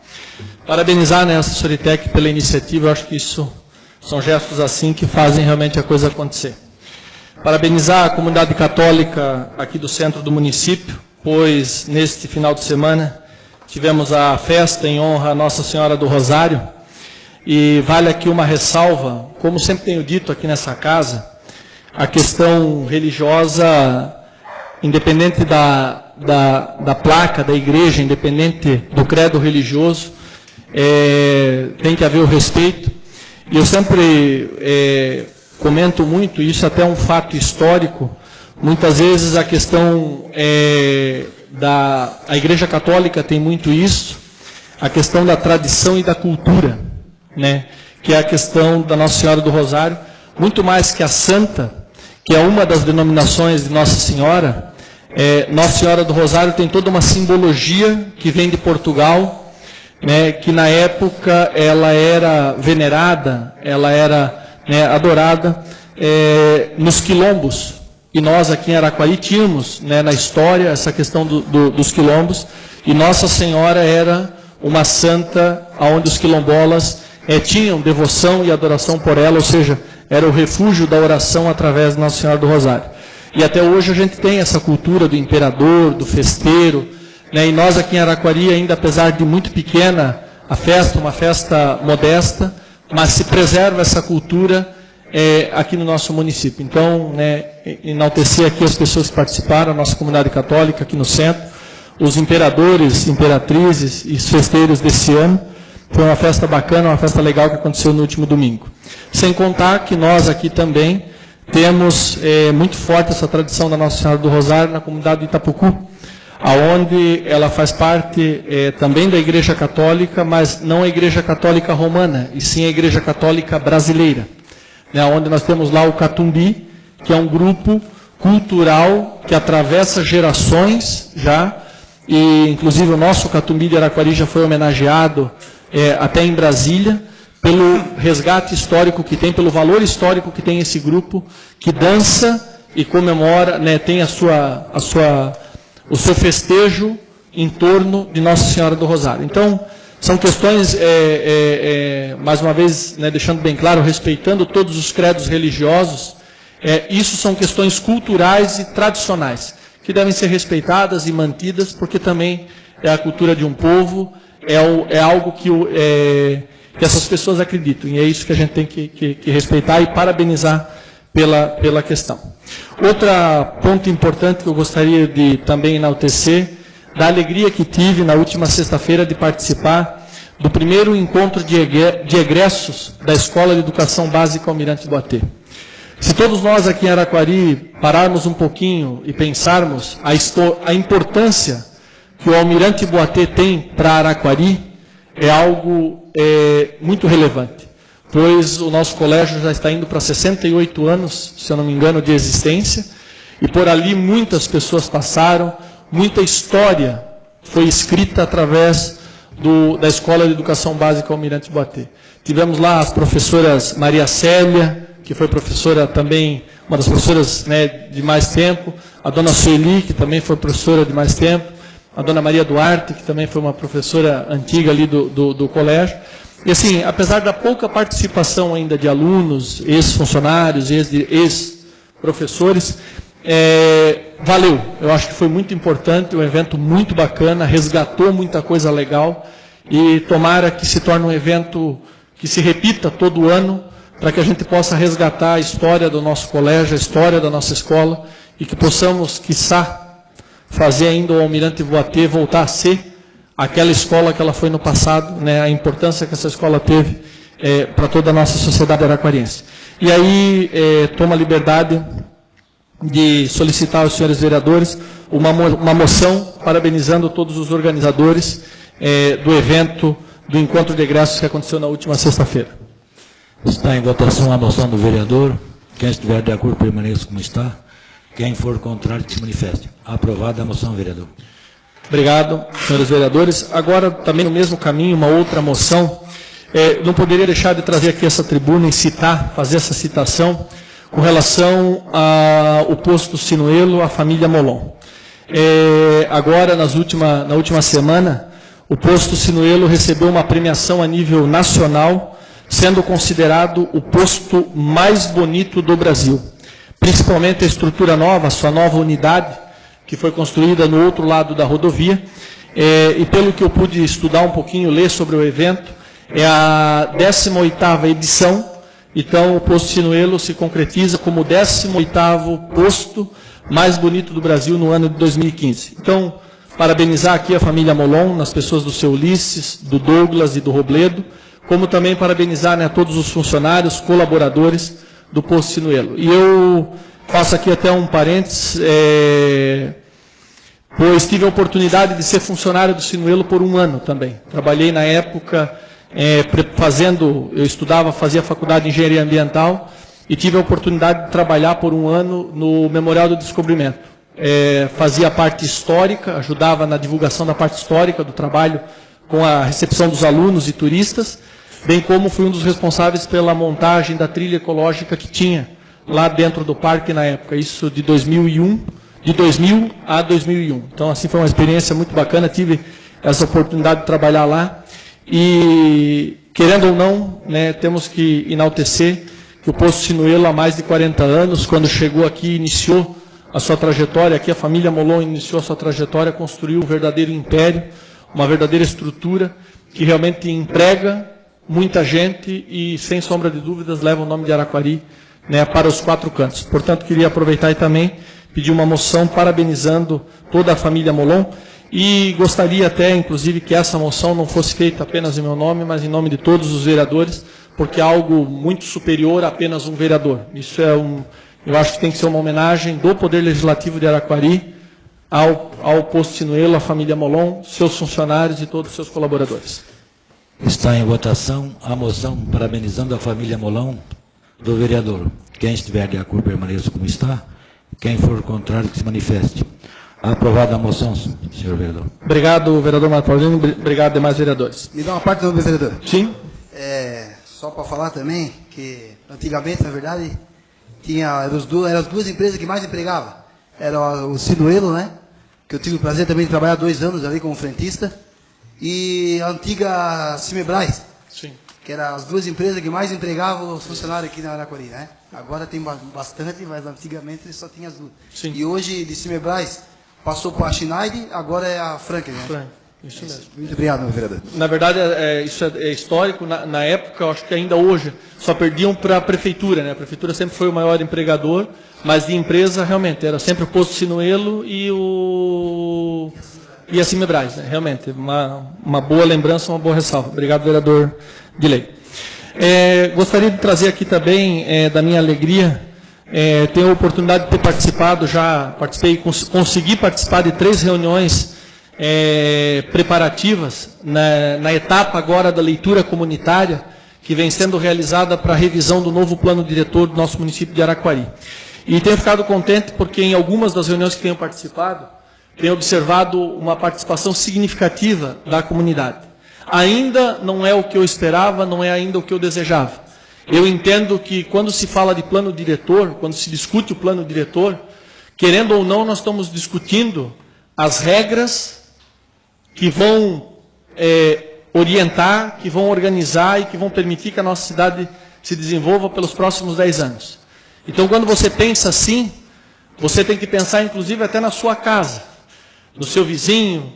Parabenizar, né, a Assessoritec pela iniciativa, eu acho que isso são gestos assim que fazem realmente a coisa acontecer. Parabenizar a comunidade católica aqui do centro do município, pois neste final de semana tivemos a festa em honra a Nossa Senhora do Rosário, e vale aqui uma ressalva, como sempre tenho dito aqui nessa casa, a questão religiosa, independente da placa da igreja, independente do credo religioso, tem que haver o respeito. E eu sempre comento muito, isso até é um fato histórico, muitas vezes a questão a Igreja Católica tem muito isso, a questão da tradição e da cultura, né, que é a questão da Nossa Senhora do Rosário, muito mais que a Santa, que é uma das denominações de Nossa Senhora. Nossa Senhora do Rosário tem toda uma simbologia que vem de Portugal, né, que na época ela era venerada, ela era, né, adorada nos quilombos. E nós aqui em Araquari tínhamos, né, na história essa questão dos quilombos, e Nossa Senhora era uma santa onde os quilombolas tinham devoção e adoração por ela, ou seja, era o refúgio da oração através de Nossa Senhora do Rosário. E até hoje a gente tem essa cultura do imperador, do festeiro, né? E nós aqui em Araquari, ainda apesar de muito pequena a festa, uma festa modesta, mas se preserva essa cultura aqui no nosso município. Então, né, enaltecer aqui as pessoas que participaram, a nossa comunidade católica aqui no centro, os imperadores, imperatrizes e os festeiros desse ano. Foi uma festa bacana, uma festa legal que aconteceu no último domingo. Sem contar que nós aqui também temos muito forte essa tradição da Nossa Senhora do Rosário na comunidade de Itapucu, aonde ela faz parte também da Igreja Católica, mas não a Igreja Católica Romana, e sim a Igreja Católica Brasileira, né, onde nós temos lá o Catumbi, que é um grupo cultural que atravessa gerações já, e inclusive o nosso Catumbi de Araquari já foi homenageado até em Brasília, pelo resgate histórico que tem, pelo valor histórico que tem esse grupo, que dança e comemora, né, tem o seu festejo em torno de Nossa Senhora do Rosário. Então, são questões, mais uma vez, né, deixando bem claro, respeitando todos os credos religiosos, isso são questões culturais e tradicionais, que devem ser respeitadas e mantidas, porque também é a cultura de um povo, é algo que essas pessoas acreditam, e é isso que a gente tem que respeitar e parabenizar pela questão. Outro ponto importante que eu gostaria de também enaltecer, da alegria que tive na última sexta-feira de participar do primeiro encontro de egressos da Escola de Educação Básica Almirante Boatê. Se todos nós aqui em Araquari pararmos um pouquinho e pensarmos a importância que o Almirante Boatê tem para Araquari, é algo muito relevante, pois o nosso colégio já está indo para 68 anos, se eu não me engano, de existência, e por ali muitas pessoas passaram, muita história foi escrita através da Escola de Educação Básica Almirante Boatê. Tivemos lá as professoras Maria Célia, que foi professora também, uma das professoras, né, de mais tempo, a dona Sueli, que também foi professora de mais tempo, a dona Maria Duarte, que também foi uma professora antiga ali do colégio. E assim, apesar da pouca participação ainda de alunos, ex-funcionários, ex-professores, valeu. Eu acho que foi muito importante, um evento muito bacana, resgatou muita coisa legal, e tomara que se torne um evento que se repita todo ano, para que a gente possa resgatar a história do nosso colégio, a história da nossa escola, e que possamos, quiçá, fazer ainda o Almirante Boatê voltar a ser aquela escola que ela foi no passado, né, a importância que essa escola teve para toda a nossa sociedade araquariense. E aí, tomo a liberdade de solicitar aos senhores vereadores uma moção parabenizando todos os organizadores do evento, do encontro de egressos que aconteceu na última sexta-feira. Está em votação a moção do vereador. Quem estiver de acordo, permaneça como está. Quem for contrário, que se manifeste. Aprovada a moção, vereador. Obrigado, senhores vereadores. Agora, também no mesmo caminho, uma outra moção. Não poderia deixar de trazer aqui essa tribuna e citar, fazer essa citação. com relação ao posto Sinuelo, a família Molon. Agora, na última semana, o posto Sinuelo recebeu uma premiação a nível nacional, sendo considerado o posto mais bonito do Brasil. Principalmente a estrutura nova, a sua nova unidade, que foi construída no outro lado da rodovia. E pelo que eu pude estudar um pouquinho, ler sobre o evento, é a 18ª edição. Então, o posto Sinuelo se concretiza como o 18º posto mais bonito do Brasil no ano de 2015. Então, parabenizar aqui a família Molon, nas pessoas do seu Ulisses, do Douglas e do Robledo, como também parabenizar, né, todos os funcionários, colaboradores do posto Sinuelo. E eu faço aqui até um parênteses, pois tive a oportunidade de ser funcionário do Sinuelo por um ano também. Trabalhei na época eu estudava, fazia faculdade de engenharia ambiental e tive a oportunidade de trabalhar por um ano no Memorial do Descobrimento. Fazia a parte histórica, ajudava na divulgação da parte histórica do trabalho com a recepção dos alunos e turistas, bem como fui um dos responsáveis pela montagem da trilha ecológica que tinha lá dentro do parque na época, isso de 2000 a 2001. Então, assim, foi uma experiência muito bacana, tive essa oportunidade de trabalhar lá. E, querendo ou não, né, temos que enaltecer que o posto Sinuelo, há mais de 40 anos, quando chegou aqui, iniciou a sua trajetória, aqui a família Molon iniciou a sua trajetória, construiu um verdadeiro império, uma verdadeira estrutura, que realmente emprega muita gente e, sem sombra de dúvidas, leva o nome de Araquari, né, para os 4 cantos. Portanto, queria aproveitar e também pedir uma moção parabenizando toda a família Molon. E gostaria até, inclusive, que essa moção não fosse feita apenas em meu nome, mas em nome de todos os vereadores, porque é algo muito superior a apenas um vereador. Isso eu acho que tem que ser uma homenagem do Poder Legislativo de Araquari ao posto Sinuelo, à família Molon, seus funcionários e todos os seus colaboradores. Está em votação a moção parabenizando a família Molon do vereador. Quem estiver de acordo, permaneça como está. Quem for contrário, que se manifeste. Aprovada a moção, senhor vereador. Obrigado, vereador Marco Paulino. Obrigado, demais vereadores. Me dá uma parte do meu vereador. Sim. Só para falar também que, antigamente, na verdade, eram as duas empresas que mais empregavam. Era o Sinuelo, né? Que eu tive o prazer também de trabalhar 2 anos ali como frentista. E a antiga Cimebras. Sim. Que eram as 2 empresas que mais empregavam os funcionários aqui na Araquari, né? Agora tem bastante, mas antigamente só tinha as 2. Sim. E hoje, de Cimebras, passou para a Schneider, agora é a Franklin, né? Frank, isso mesmo. Muito obrigado, meu vereador. Na verdade, isso é histórico. Na época, eu acho que ainda hoje, só perdiam para a prefeitura, né? A prefeitura sempre foi o maior empregador, mas de empresa, realmente, era sempre o posto Sinuelo e a Cimebras, né? Realmente, uma boa lembrança, uma boa ressalva. Obrigado, vereador Dilei. Gostaria de trazer aqui também, da minha alegria, tenho a oportunidade de ter participado, consegui participar de 3 reuniões preparativas na etapa agora da leitura comunitária, que vem sendo realizada para a revisão do novo plano diretor do nosso município de Araquari. E tenho ficado contente porque em algumas das reuniões que tenho participado, tenho observado uma participação significativa da comunidade. Ainda não é o que eu esperava, não é ainda o que eu desejava. Eu entendo que quando se fala de plano diretor, quando se discute o plano diretor, querendo ou não, nós estamos discutindo as regras que vão orientar, que vão organizar e que vão permitir que a nossa cidade se desenvolva pelos próximos 10 anos. Então, quando você pensa assim, você tem que pensar, inclusive, até na sua casa, no seu vizinho,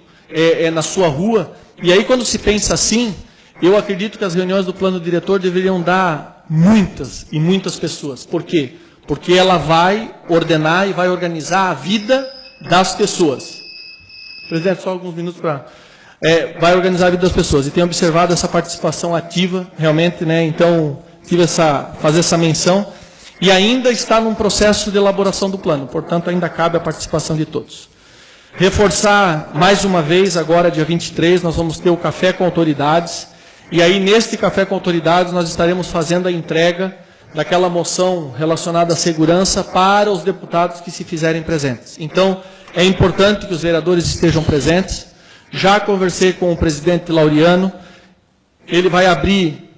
na sua rua. E aí, quando se pensa assim, eu acredito que as reuniões do plano diretor deveriam dar muitas e muitas pessoas. Por quê? Porque ela vai ordenar e vai organizar a vida das pessoas. Presidente, só alguns minutos para... vai organizar a vida das pessoas. E tenho observado essa participação ativa, realmente, né? Então, fazer essa menção. E ainda está num processo de elaboração do plano. Portanto, ainda cabe a participação de todos. Reforçar mais uma vez, agora, dia 23, nós vamos ter o Café com Autoridades. E aí, neste Café com Autoridades, nós estaremos fazendo a entrega daquela moção relacionada à segurança para os deputados que se fizerem presentes. Então, é importante que os vereadores estejam presentes. Já conversei com o presidente Laureano. Ele vai abrir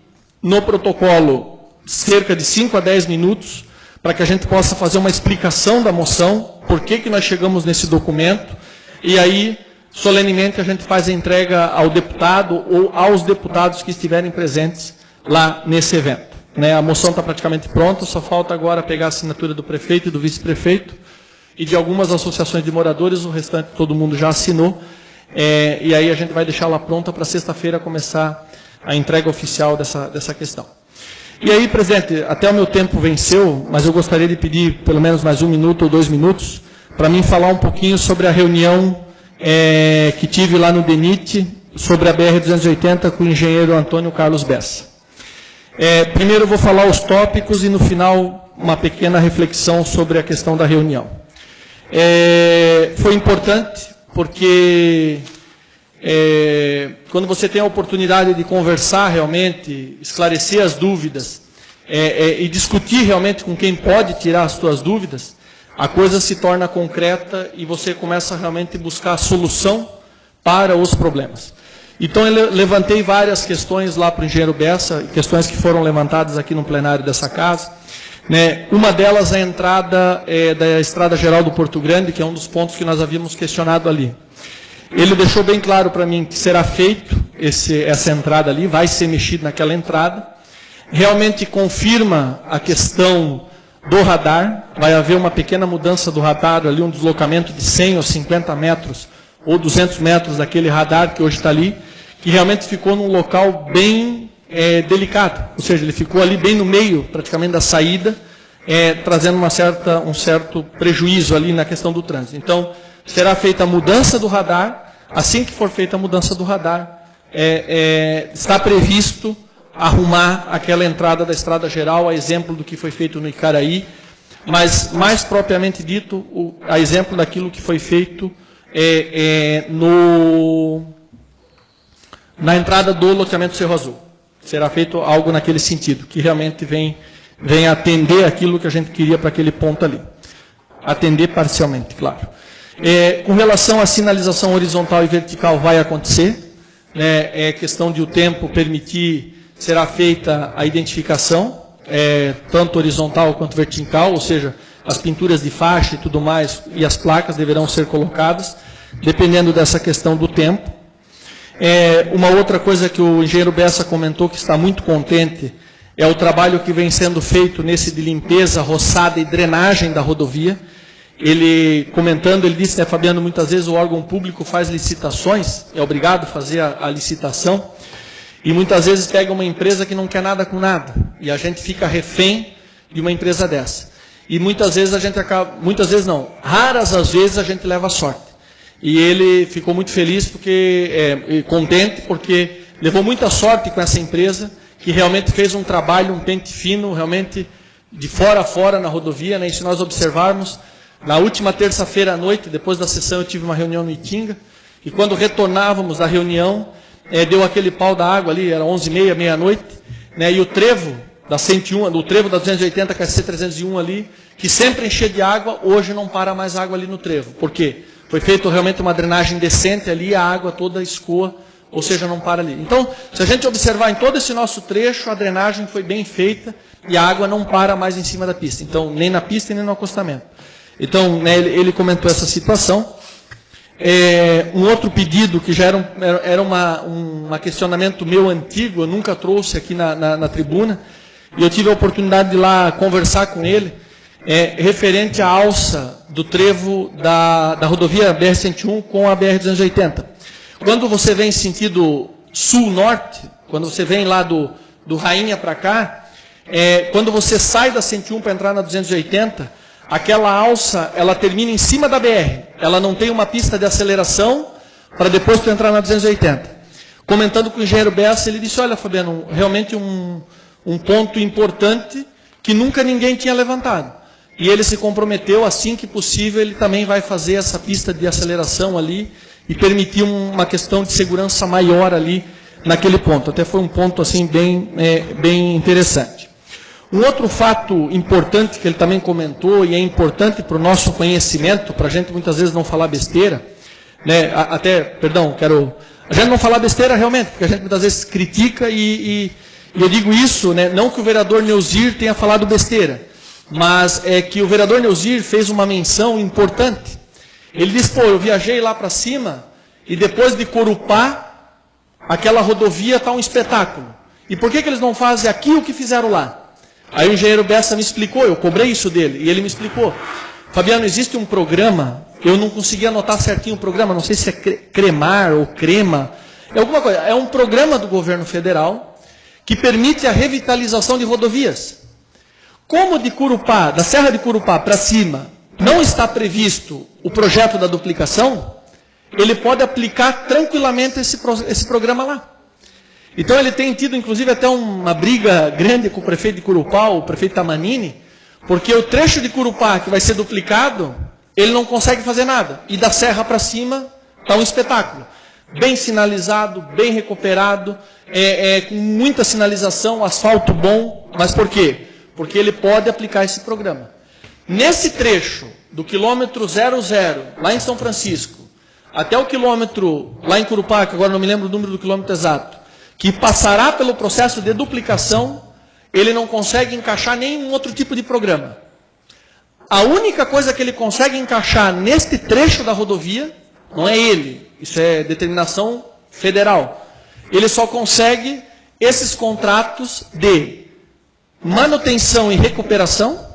no protocolo cerca de 5 a 10 minutos para que a gente possa fazer uma explicação da moção, por que nós chegamos nesse documento, e aí, solenemente, a gente faz a entrega ao deputado ou aos deputados que estiverem presentes lá nesse evento. Né? A moção está praticamente pronta, só falta agora pegar a assinatura do prefeito e do vice-prefeito, e de algumas associações de moradores, o restante todo mundo já assinou, e aí a gente vai deixar ela pronta para sexta-feira começar a entrega oficial dessa questão. E aí, presidente, até o meu tempo venceu, mas eu gostaria de pedir pelo menos mais 1 minuto ou 2 minutos para mim falar um pouquinho sobre a reunião que tive lá no DENIT sobre a BR-280 com o engenheiro Antônio Carlos Bessa. Primeiro eu vou falar os tópicos e no final uma pequena reflexão sobre a questão da reunião. Foi importante porque quando você tem a oportunidade de conversar realmente, esclarecer as dúvidas e discutir realmente com quem pode tirar as suas dúvidas, a coisa se torna concreta e você começa realmente a buscar a solução para os problemas. Então eu levantei várias questões lá para o engenheiro Bessa, questões que foram levantadas aqui no plenário dessa casa. Né? Uma delas é a entrada da Estrada Geral do Porto Grande, que é um dos pontos que nós havíamos questionado ali. Ele deixou bem claro para mim que será feito essa entrada ali, vai ser mexido naquela entrada. Realmente confirma a questão do radar, vai haver uma pequena mudança do radar ali, um deslocamento de 100 ou 50 metros ou 200 metros daquele radar que hoje está ali, que realmente ficou num local bem delicado, ou seja, ele ficou ali bem no meio praticamente da saída, trazendo um certo prejuízo ali na questão do trânsito. Então, será feita a mudança do radar. Assim que for feita a mudança do radar, está previsto arrumar aquela entrada da Estrada Geral, a exemplo do que foi feito no Icaraí, mas, mais propriamente dito, a exemplo daquilo que foi feito na entrada do loteamento Cerro Azul. Será feito algo naquele sentido, que realmente vem atender aquilo que a gente queria para aquele ponto ali. Atender parcialmente, claro. Com relação à sinalização horizontal e vertical, vai acontecer. É questão de o tempo permitir, será feita a identificação, tanto horizontal quanto vertical, ou seja, as pinturas de faixa e tudo mais, e as placas deverão ser colocadas, dependendo dessa questão do tempo. Uma outra coisa que o engenheiro Bessa comentou, que está muito contente, é o trabalho que vem sendo feito nesse de limpeza, roçada e drenagem da rodovia. Ele, comentando, ele disse, Fabiano, muitas vezes o órgão público faz licitações, é obrigado a fazer a licitação, e muitas vezes pega uma empresa que não quer nada com nada, e a gente fica refém de uma empresa dessa. E muitas vezes a gente acaba, muitas vezes não, raras as vezes a gente leva sorte. E ele ficou muito feliz, contente, porque levou muita sorte com essa empresa, que realmente fez um trabalho, um pente fino, realmente de fora a fora na rodovia, né? E se nós observarmos, na última terça-feira à noite, depois da sessão, eu tive uma reunião no Itinga, e quando retornávamos da reunião, deu aquele pau da água ali, era 11h30, meia-noite, né? E o trevo da 101, do trevo da 280, KC 301 ali, que sempre enchia de água, hoje não para mais água ali no trevo. Por quê? Foi feita realmente uma drenagem decente ali, a água toda escoa, ou seja, não para ali. Então, se a gente observar em todo esse nosso trecho, a drenagem foi bem feita e a água não para mais em cima da pista. Então, nem na pista e nem no acostamento. Então, né, ele comentou essa situação. Um outro pedido, que já era um questionamento meu antigo, eu nunca trouxe aqui na tribuna, e eu tive a oportunidade de ir lá conversar com ele, referente à alça do trevo da rodovia BR-101 com a BR-280. Quando você vem em sentido sul-norte, quando você vem lá do Rainha para cá, quando você sai da 101 para entrar na 280, aquela alça, ela termina em cima da BR. Ela não tem uma pista de aceleração para depois tu entrar na 280. Comentando com o engenheiro Bessa, ele disse, olha, Fabiano, realmente um ponto importante que nunca ninguém tinha levantado. E ele se comprometeu, assim que possível, ele também vai fazer essa pista de aceleração ali e permitir uma questão de segurança maior ali naquele ponto. Até foi um ponto assim bem interessante. Um outro fato importante que ele também comentou, e é importante para o nosso conhecimento, para a gente muitas vezes não falar besteira, né? A gente não falar besteira realmente, porque a gente muitas vezes critica e eu digo isso, né? Não que o vereador Neuzir tenha falado besteira, mas é que o vereador Neuzir fez uma menção importante. Ele disse, pô, eu viajei lá para cima e depois de Corupá, aquela rodovia está um espetáculo. E por que eles não fazem aqui o que fizeram lá? Aí o engenheiro Bessa me explicou, eu cobrei isso dele, e ele me explicou. Fabiano, existe um programa, eu não consegui anotar certinho o programa, não sei se é Cremar ou Crema, é alguma coisa, é um programa do governo federal que permite a revitalização de rodovias. Como de Corupá, da Serra de Corupá para cima, não está previsto o projeto da duplicação, ele pode aplicar tranquilamente esse programa lá. Então ele tem tido, inclusive, até uma briga grande com o prefeito de Corupá, o prefeito Tamanini, porque o trecho de Corupá que vai ser duplicado, ele não consegue fazer nada. E da serra para cima está um espetáculo. Bem sinalizado, bem recuperado, com muita sinalização, asfalto bom. Mas por quê? Porque ele pode aplicar esse programa. Nesse trecho, do quilômetro 00, lá em São Francisco, até o quilômetro, lá em Corupá, que agora não me lembro o número do quilômetro exato, que passará pelo processo de duplicação, ele não consegue encaixar nenhum outro tipo de programa. A única coisa que ele consegue encaixar neste trecho da rodovia, não é ele, isso é determinação federal, ele só consegue esses contratos de manutenção e recuperação,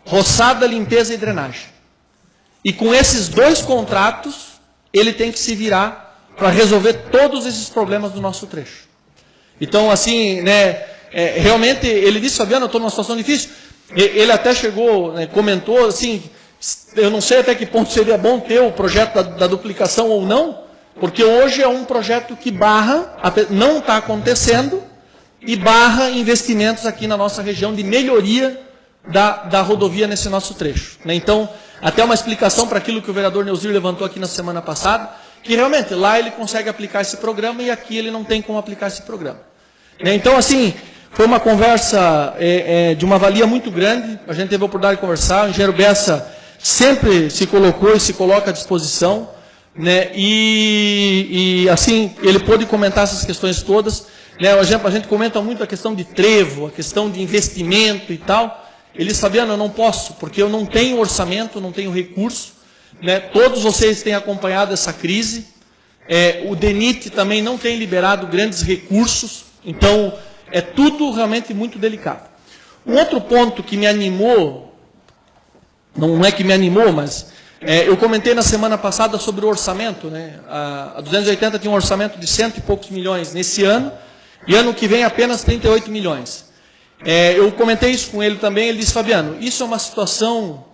roçada, limpeza e drenagem. E com esses dois contratos, ele tem que se virar para resolver todos esses problemas do nosso trecho. Então, assim, né, realmente, ele disse, Fabiano, eu estou numa situação difícil. Ele até chegou, né, comentou, assim, eu não sei até que ponto seria bom ter o projeto da duplicação ou não, porque hoje é um projeto que barra, não está acontecendo, e barra investimentos aqui na nossa região de melhoria da rodovia nesse nosso trecho. Né? Então, até uma explicação para aquilo que o vereador Neuzir levantou aqui na semana passada, que realmente lá ele consegue aplicar esse programa e aqui ele não tem como aplicar esse programa. Então, assim, foi uma conversa de uma valia muito grande, a gente teve a oportunidade de conversar, o engenheiro Bessa sempre se colocou e se coloca à disposição, né? E assim, ele pôde comentar essas questões todas, né? A gente comenta muito a questão de trevo, a questão de investimento e tal. Ele disse, Fabiano, eu não posso, porque eu não tenho orçamento, não tenho recurso, né? Todos vocês têm acompanhado essa crise, o DENIT também não tem liberado grandes recursos, então é tudo realmente muito delicado. Um outro ponto que me animou, não é que me animou, mas eu comentei na semana passada sobre o orçamento, né? A 280 tinha um orçamento de 100 e poucos milhões nesse ano, e ano que vem apenas 38 milhões. Eu comentei isso com ele também, ele disse, Fabiano, isso é uma situação,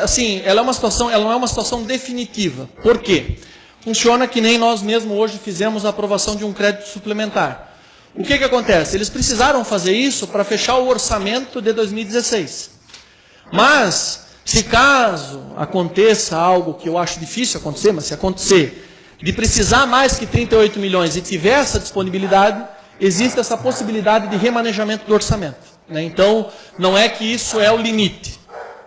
assim, ela não é uma situação definitiva. Por quê? Funciona que nem nós mesmos hoje fizemos a aprovação de um crédito suplementar. O que acontece? Eles precisaram fazer isso para fechar o orçamento de 2016. Mas, se caso aconteça algo que eu acho difícil acontecer, mas se acontecer, de precisar mais que 38 milhões e tiver essa disponibilidade, existe essa possibilidade de remanejamento do orçamento. Né? Então, não é que isso é o limite.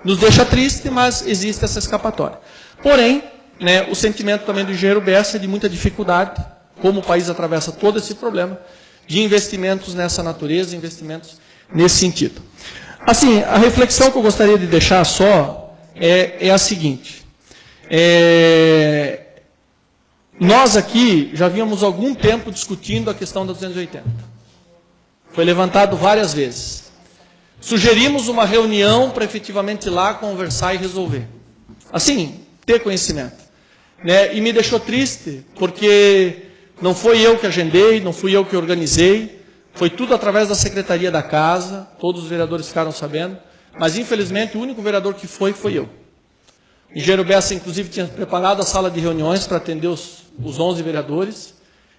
Nos deixa triste, mas existe essa escapatória. Porém, né, o sentimento também do engenheiro Bessa é de muita dificuldade, como o país atravessa todo esse problema, de investimentos nessa natureza, investimentos nesse sentido. Assim, a reflexão que eu gostaria de deixar só é a seguinte. Nós aqui já vínhamos algum tempo discutindo a questão da 280. Foi levantado várias vezes. Sugerimos uma reunião para efetivamente ir lá conversar e resolver. Assim, ter conhecimento. Né? E me deixou triste, porque não foi eu que agendei, não fui eu que organizei, foi tudo através da Secretaria da Casa, todos os vereadores ficaram sabendo, mas infelizmente o único vereador que foi eu. O engenheiro Bessa, inclusive, tinha preparado a sala de reuniões para atender os 11 vereadores,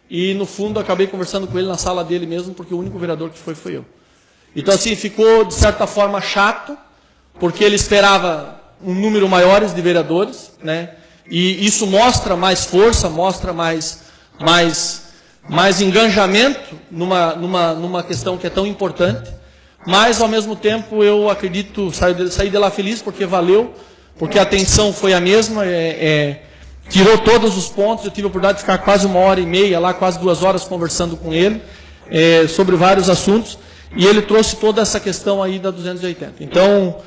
e no fundo acabei conversando com ele na sala dele mesmo, porque o único vereador que foi eu. Então assim, ficou de certa forma chato, porque ele esperava um número maior de vereadores, né? E isso mostra mais força, mostra mais engajamento numa questão que é tão importante, mas ao mesmo tempo eu acredito, saí de lá feliz porque valeu, porque a atenção foi a mesma, tirou todos os pontos, eu tive a oportunidade de ficar quase 1h30 lá, quase 2 horas conversando com ele, sobre vários assuntos, e ele trouxe toda essa questão aí da 280. Então,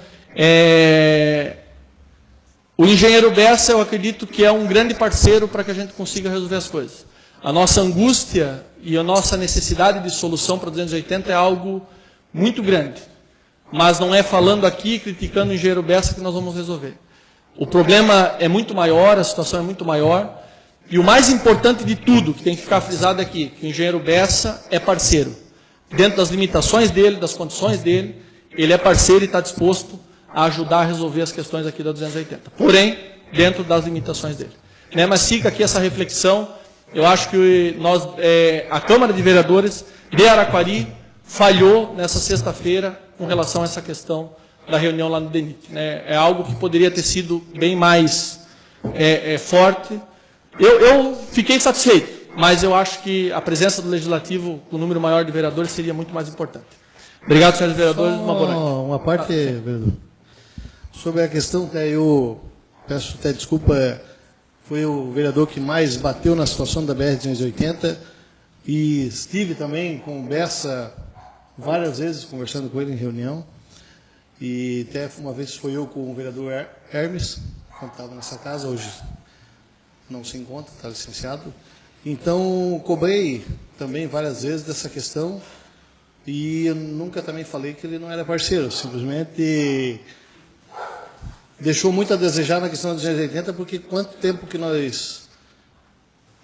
o engenheiro Bessa, eu acredito que é um grande parceiro para que a gente consiga resolver as coisas. A nossa angústia e a nossa necessidade de solução para 280 é algo muito grande. Mas não é falando aqui, criticando o engenheiro Bessa, que nós vamos resolver. O problema é muito maior, a situação é muito maior. E o mais importante de tudo, que tem que ficar frisado aqui, que o engenheiro Bessa é parceiro. Dentro das limitações dele, das condições dele, ele é parceiro e está disposto a ajudar a resolver as questões aqui da 280. Porém, dentro das limitações dele. Mas fica aqui essa reflexão. Eu acho que a Câmara de Vereadores de Araquari falhou nessa sexta-feira com relação a essa questão da reunião lá no DENIT. É algo que poderia ter sido bem mais forte. Eu fiquei satisfeito, mas eu acho que a presença do Legislativo, com o número maior de vereadores, seria muito mais importante. Obrigado, senhores vereadores. Uma boa noite. Uma parte, vereador. Sobre a questão, eu peço até desculpa, foi o vereador que mais bateu na situação da BR-280 e estive também com o Bessa várias vezes conversando com ele em reunião. E até uma vez foi eu com o vereador Hermes, quando estava nessa casa, hoje não se encontra, está licenciado. Então, cobrei também várias vezes dessa questão e eu nunca também falei que ele não era parceiro, simplesmente deixou muito a desejar na questão da 280, porque quanto tempo que nós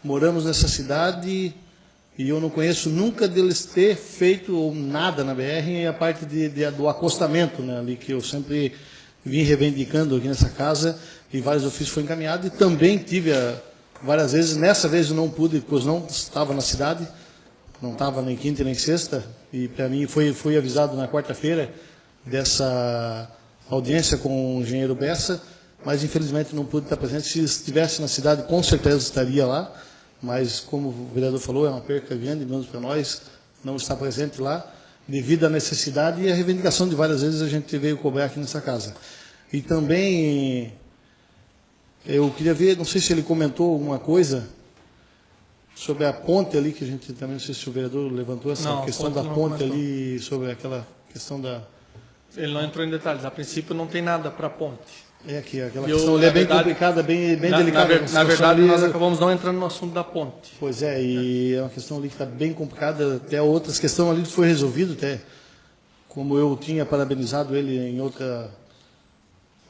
moramos nessa cidade e eu não conheço nunca deles ter feito nada na BR e a parte do acostamento, né, ali que eu sempre vim reivindicando aqui nessa casa e vários ofícios foram encaminhados e também tive várias vezes, nessa vez eu não pude, pois não estava na cidade, não estava nem quinta nem sexta e para mim foi avisado na quarta-feira dessa audiência com o engenheiro Bessa, mas infelizmente não pude estar presente. Se estivesse na cidade, com certeza estaria lá, mas como o vereador falou, é uma perca grande, menos para nós, não estar presente lá, devido à necessidade e à reivindicação de várias vezes a gente veio cobrar aqui nessa casa. E também, eu queria ver, não sei se ele comentou alguma coisa sobre a ponte ali, que a gente também, não sei se o vereador levantou essa questão da ponte ali, sobre aquela questão da... Ele não entrou em detalhes. A princípio não tem nada para a ponte. Aquela questão é bem complicada, bem delicada. Na verdade, nós acabamos não entrando no assunto da ponte. Pois é, e é uma questão ali que está bem complicada. Até outras questões ali foi resolvido, até como eu tinha parabenizado ele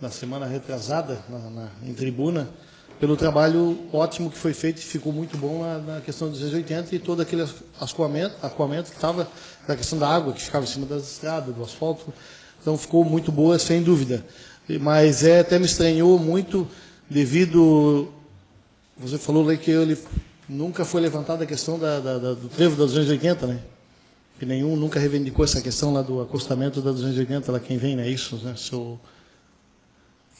na semana retrasada, em tribuna, pelo trabalho ótimo que foi feito, ficou muito bom na questão dos 280 e todo aquele aquamento que estava, da questão da água que ficava em cima das estradas, do asfalto. Então ficou muito boa, sem dúvida. Mas até me estranhou muito devido... Você falou aí que ele nunca foi levantada a questão do trevo da 280, né? Que nenhum nunca reivindicou essa questão lá do acostamento da 280, lá quem vem, não é isso? Né?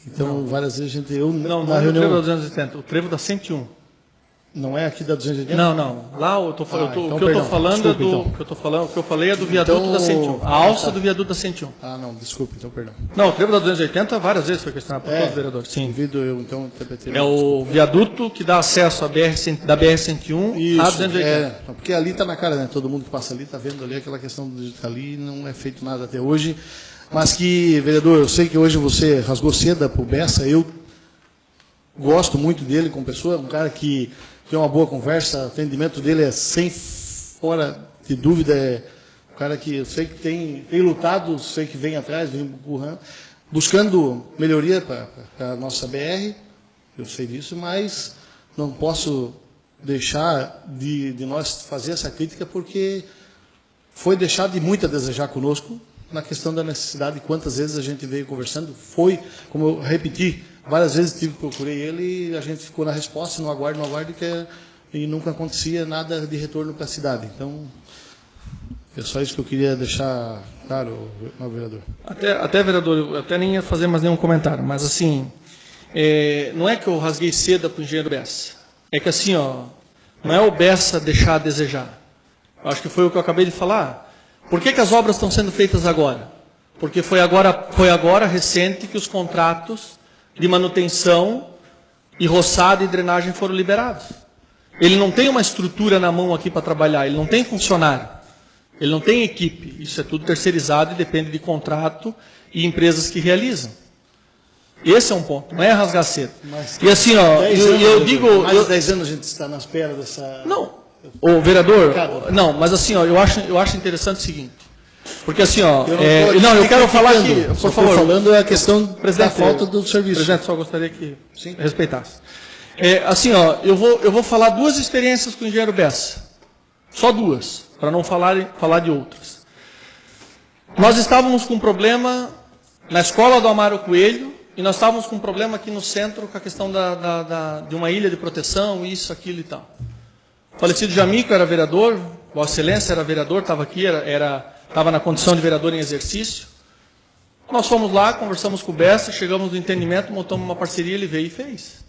Então, várias vezes a gente... Não é o trevo da 280, o trevo da 101. Não é aqui da 280? Não. Lá o que eu falei é do viaduto da 101. A alça do viaduto da 101. Não, desculpe, então perdão. Não, o trevo da 280 várias vezes foi questionado por todos os vereadores. Sim. Eu então interpretei. É o viaduto que dá acesso da BR-101 a 280. Porque ali está na cara, né? Todo mundo que passa ali está vendo ali aquela questão do ali, não é feito nada até hoje. Mas que, vereador, eu sei que hoje você rasgou seda para o Bessa, eu gosto muito dele como pessoa, um cara que tem uma boa conversa, o atendimento dele é sem fora de dúvida, é um cara que eu sei que tem lutado, sei que vem atrás, vem buscando melhoria para a nossa BR, eu sei disso, mas não posso deixar de nós fazer essa crítica porque foi deixado de muito a desejar conosco na questão da necessidade, quantas vezes a gente veio conversando, foi, como eu repeti, várias vezes procurei ele e a gente ficou na resposta, no aguardo, e nunca acontecia nada de retorno para a cidade. Então, é só isso que eu queria deixar claro, meu vereador. Até vereador, eu até nem ia fazer mais nenhum comentário, mas assim, não é que eu rasguei seda para o engenheiro Bessa, é que assim, não é o Bessa deixar a desejar. Eu acho que foi o que eu acabei de falar. Por que as obras estão sendo feitas agora? Porque foi agora recente que os contratos de manutenção e roçada e drenagem foram liberados. Ele não tem uma estrutura na mão aqui para trabalhar, ele não tem funcionário. Ele não tem equipe. Isso é tudo terceirizado e depende de contrato e empresas que realizam. Esse é um ponto, não é rasgar cedo. E assim, ó, eu digo... Mais de 10 anos a gente está na espera dessa... Não, o vereador... Não, mas assim, ó, eu acho interessante o seguinte. Porque assim, ó... eu quero falar aqui, por favor. falando a questão da falta do serviço. Presidente, só gostaria que respeitasse. Assim, ó, eu vou falar duas experiências com o engenheiro Bessa. Só duas, para não falar de outras. Nós estávamos com um problema na escola do Amaro Coelho, e nós estávamos com um problema aqui no centro com a questão de uma ilha de proteção, isso, aquilo e tal. O falecido Jamico era vereador, Vossa Excelência era vereador, estava aqui, estava na condição de vereador em exercício. Nós fomos lá, conversamos com o Bessa, chegamos no entendimento, montamos uma parceria, ele veio e fez.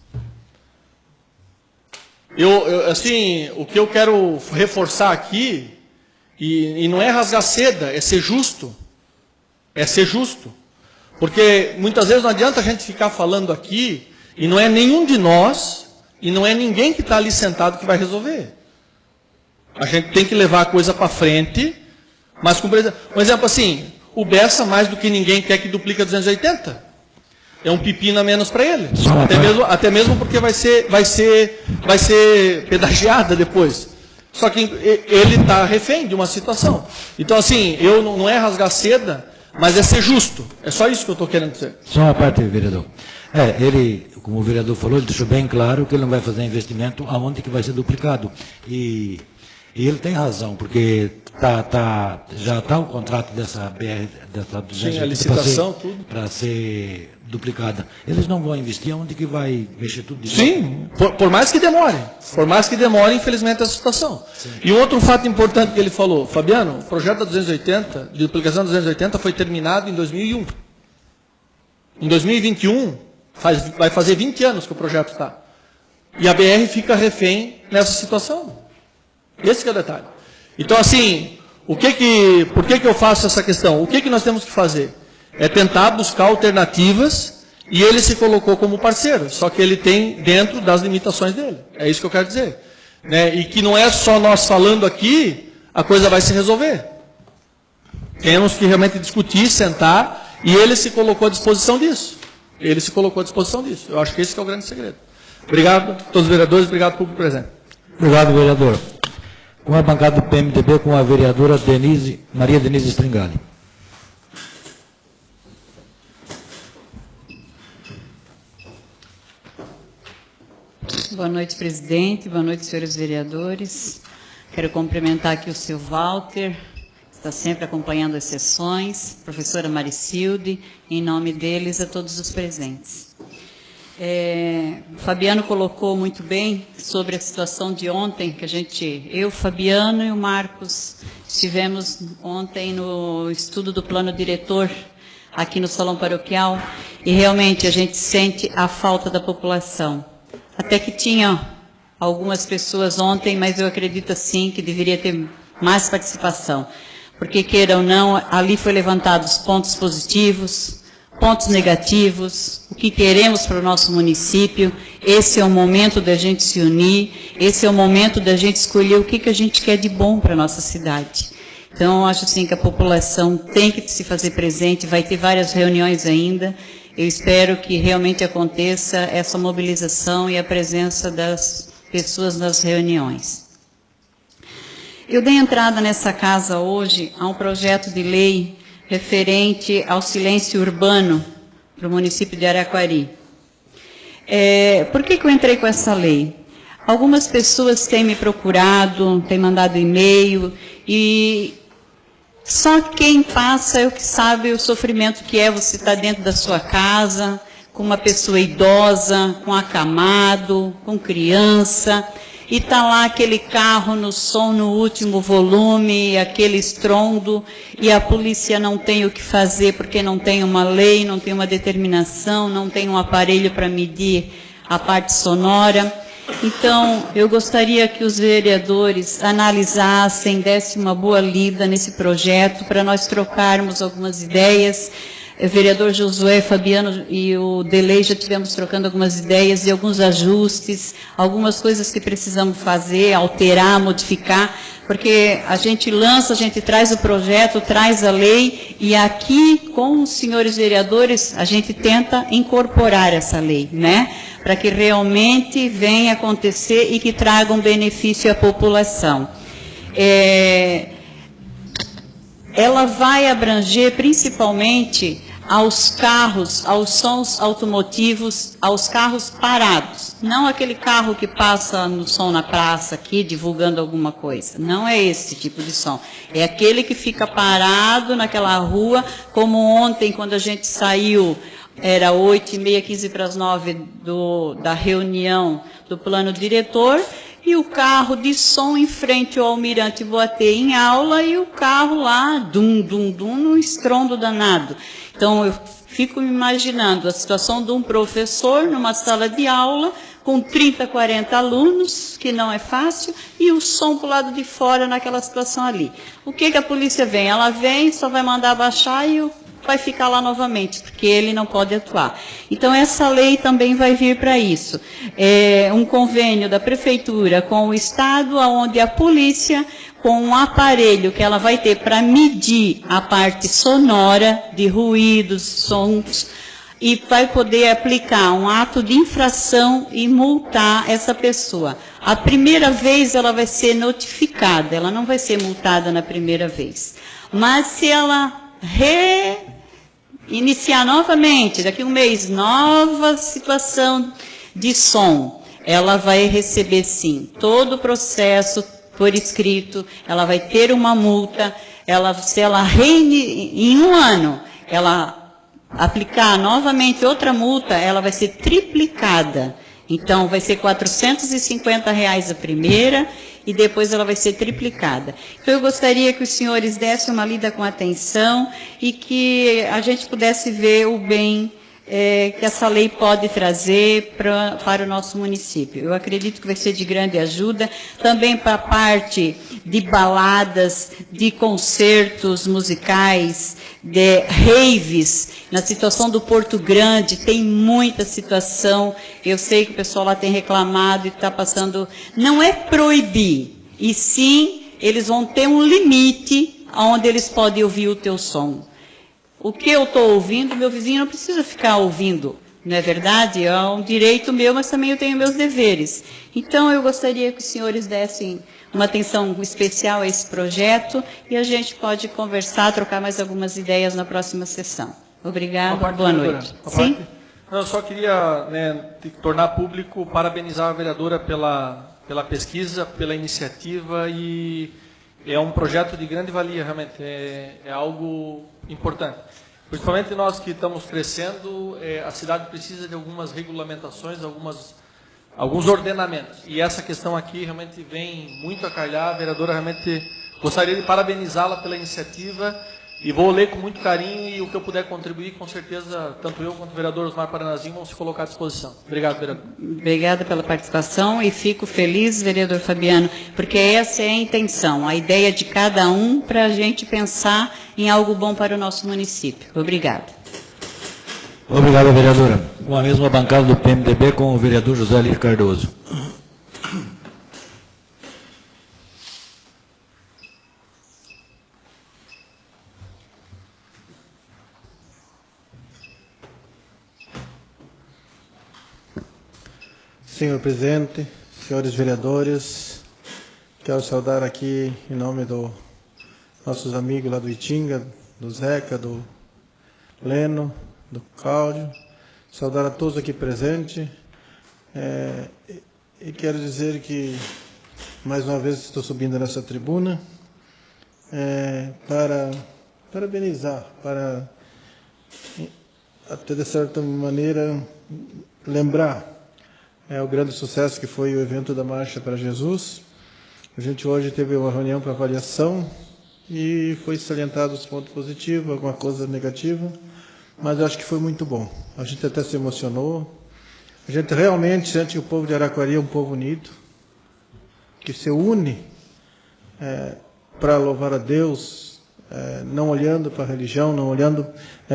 Assim, o que eu quero reforçar aqui, e não é rasgar seda, é ser justo. É ser justo. Porque muitas vezes não adianta a gente ficar falando aqui, e não é nenhum de nós, e não é ninguém que está ali sentado que vai resolver. A gente tem que levar a coisa para frente, mas com... Um exemplo assim, o Bessa mais do que ninguém quer que duplique a 280. É um pepino a menos para ele. Até mesmo porque vai ser pedagiada depois. Só que ele está refém de uma situação. Então assim, não é rasgar seda, mas é ser justo. É só isso que eu estou querendo dizer. Só uma parte, vereador. Ele, como o vereador falou, ele deixou bem claro que ele não vai fazer investimento aonde que vai ser duplicado. E ele tem razão, porque já está o contrato dessa BR, dessa 280 a licitação, tudo. Para ser duplicada. Eles não vão investir onde que vai mexer tudo de Sim, por mais que demore. Por mais que demore, infelizmente, essa situação. Sim. E um outro fato importante que ele falou, Fabiano, o projeto da 280, de duplicação da 280, foi terminado em 2001. Em 2021, vai fazer 20 anos que o projeto está. E a BR fica refém nessa situação. Esse que é o detalhe. Então, assim, por que eu faço essa questão? O que nós temos que fazer? É tentar buscar alternativas, e ele se colocou como parceiro, só que ele tem dentro das limitações dele. É isso que eu quero dizer. Né? E que não é só nós falando aqui, a coisa vai se resolver. Temos que realmente discutir, sentar, e ele se colocou à disposição disso. Eu acho que esse que é o grande segredo. Obrigado a todos os vereadores, obrigado ao público presente. Obrigado, vereador. Com a bancada do PMDB, com a vereadora Maria Denise Stringali. Boa noite, presidente. Boa noite, senhores vereadores. Quero cumprimentar aqui o seu Walter, que está sempre acompanhando as sessões, professora Maricilde, em nome deles, a todos os presentes. O Fabiano colocou muito bem sobre a situação de ontem, que eu, Fabiano e o Marcos, estivemos ontem no estudo do plano diretor, aqui no Salão Paroquial, e realmente a gente sente a falta da população. Até que tinha algumas pessoas ontem, mas eu acredito sim que deveria ter mais participação. Porque, queira ou não, ali foi levantados pontos positivos, pontos negativos, o que queremos para o nosso município. Esse é o momento da gente se unir, esse é o momento da gente escolher o que a gente quer de bom para a nossa cidade. Então, eu acho assim que a população tem que se fazer presente, vai ter várias reuniões ainda. Eu espero que realmente aconteça essa mobilização e a presença das pessoas nas reuniões. Eu dei entrada nessa casa hoje a um projeto de lei referente ao silêncio urbano para o município de Araquari. Por que eu entrei com essa lei? Algumas pessoas têm me procurado, têm mandado e-mail, e só quem passa é o que sabe o sofrimento que é você estar dentro da sua casa, com uma pessoa idosa, com acamado, com criança, e está lá aquele carro no som no último volume, aquele estrondo, e a polícia não tem o que fazer porque não tem uma lei, não tem uma determinação, não tem um aparelho para medir a parte sonora. Então, eu gostaria que os vereadores analisassem, dessem uma boa lida nesse projeto, para nós trocarmos algumas ideias. o vereador Josué Fabiano e o Delei já tivemos trocando algumas ideias e alguns ajustes, algumas coisas que precisamos fazer, alterar, modificar, porque a gente lança, a gente traz o projeto, traz a lei, e aqui, com os senhores vereadores, a gente tenta incorporar essa lei, né? Para que realmente venha acontecer e que traga um benefício à população. Ela vai abranger principalmente aos carros, aos sons automotivos, aos carros parados. Não aquele carro que passa no som na praça aqui, divulgando alguma coisa. Não é esse tipo de som. É aquele que fica parado naquela rua, como ontem, quando a gente saiu, era 8h30, 8:45 da reunião do plano diretor, e o carro de som em frente ao Almirante Boatê em aula, e o carro lá, dum, dum, dum, num estrondo danado. Então, eu fico me imaginando a situação de um professor numa sala de aula, com 30, 40 alunos, que não é fácil, e o som para o lado de fora naquela situação ali. O que a polícia vem? Ela vem, só vai mandar abaixar e vai ficar lá novamente, porque ele não pode atuar. Então, essa lei também vai vir para isso. É um convênio da Prefeitura com o Estado, onde a polícia, com um aparelho que ela vai ter para medir a parte sonora, de ruídos, sons, e vai poder aplicar um ato de infração e multar essa pessoa. A primeira vez ela vai ser notificada, ela não vai ser multada na primeira vez. Mas se ela iniciar novamente, daqui a um mês, nova situação de som, ela vai receber, sim, todo o processo por escrito, ela vai ter uma multa, se ela em um ano, ela aplicar novamente outra multa, ela vai ser triplicada. Então, vai ser R$ 450 a primeira, e depois ela vai ser triplicada. Então, eu gostaria que os senhores dessem uma lida com atenção e que a gente pudesse ver o bem que essa lei pode trazer para o nosso município. Eu acredito que vai ser de grande ajuda, também para a parte de baladas, de concertos musicais, de raves. Na situação do Porto Grande, tem muita situação, eu sei que o pessoal lá tem reclamado e está passando, não é proibir, e sim, eles vão ter um limite onde eles podem ouvir o teu som. O que eu estou ouvindo, meu vizinho não precisa ficar ouvindo, não é verdade? É um direito meu, mas também eu tenho meus deveres. Então, eu gostaria que os senhores dessem uma atenção especial a esse projeto e a gente pode conversar, trocar mais algumas ideias na próxima sessão. Obrigada, boa noite. Sim? Eu só queria tornar público, parabenizar a vereadora pela pesquisa, pela iniciativa, e é um projeto de grande valia, realmente, é algo importante. Principalmente nós que estamos crescendo, a cidade precisa de algumas regulamentações, alguns ordenamentos. E essa questão aqui realmente vem muito a calhar. A vereadora, realmente gostaria de parabenizá-la pela iniciativa, e vou ler com muito carinho, e o que eu puder contribuir, com certeza, tanto eu quanto o vereador Osmar Paranazinho vão se colocar à disposição. Obrigado, vereador. Obrigada pela participação, e fico feliz, vereador Fabiano, porque essa é a intenção, a ideia de cada um para a gente pensar em algo bom para o nosso município. Obrigada. Obrigado, vereadora. Com a mesma bancada do PMDB, com o vereador José Alírio Cardoso. Senhor presidente, senhores vereadores, quero saudar aqui em nome dos nossos amigos lá do Itinga, do Zeca, do Leno, do Cláudio, saudar a todos aqui presentes, e quero dizer que, mais uma vez, estou subindo nessa tribuna para parabenizar, para, até de certa maneira, lembrar o grande sucesso que foi o evento da Marcha para Jesus. A gente hoje teve uma reunião para avaliação e foi salientado os pontos positivos, alguma coisa negativa, mas eu acho que foi muito bom. A gente até se emocionou. A gente realmente sente que o povo de Araquari é um povo unido, que se une para louvar a Deus, não olhando para a religião, não olhando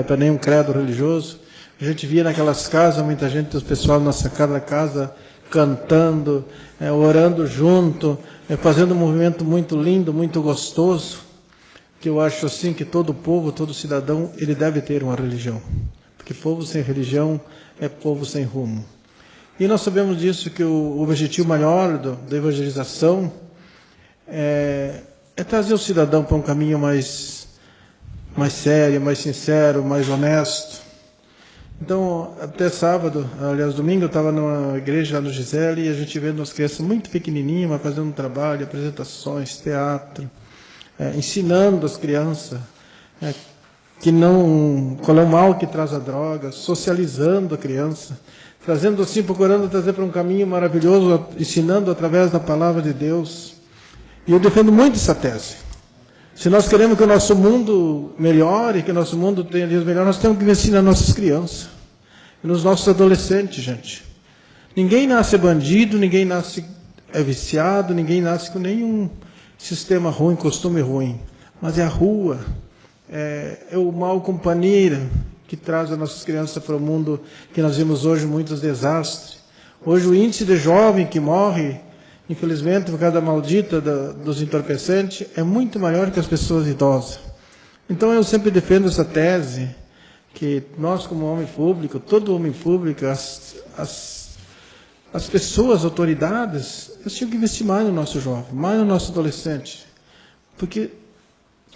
para nenhum credo religioso. A gente via naquelas casas, muita gente, o pessoal na sacada da casa, cantando, orando junto, fazendo um movimento muito lindo, muito gostoso, que eu acho assim que todo povo, todo cidadão, ele deve ter uma religião. Porque povo sem religião é povo sem rumo. E nós sabemos disso, que o objetivo maior da evangelização é trazer o cidadão para um caminho mais sério, mais sincero, mais honesto. Então, até sábado, aliás, domingo, eu estava numa igreja lá no Gisele e a gente vendo umas crianças muito pequenininhas, mas fazendo um trabalho, apresentações, teatro, ensinando as crianças qual é o mal que traz a droga, socializando a criança, trazendo assim, procurando trazer para um caminho maravilhoso, ensinando através da palavra de Deus. E eu defendo muito essa tese. Se nós queremos que o nosso mundo melhore, que o nosso mundo tenha dias melhores, nós temos que investir nas nossas crianças e nos nossos adolescentes, gente. Ninguém nasce bandido, ninguém nasce viciado, ninguém nasce com nenhum sistema ruim, costume ruim. Mas é a rua, é o mau companheiro que traz as nossas crianças para o mundo que nós vemos hoje muitos desastres. Hoje o índice de jovem que morre, infelizmente, por causa da maldita dos entorpecentes, é muito maior que as pessoas idosas. Então, eu sempre defendo essa tese, que nós, como homem público, todo homem público, as pessoas, autoridades, eles tinham que investir mais no nosso jovem, mais no nosso adolescente. Porque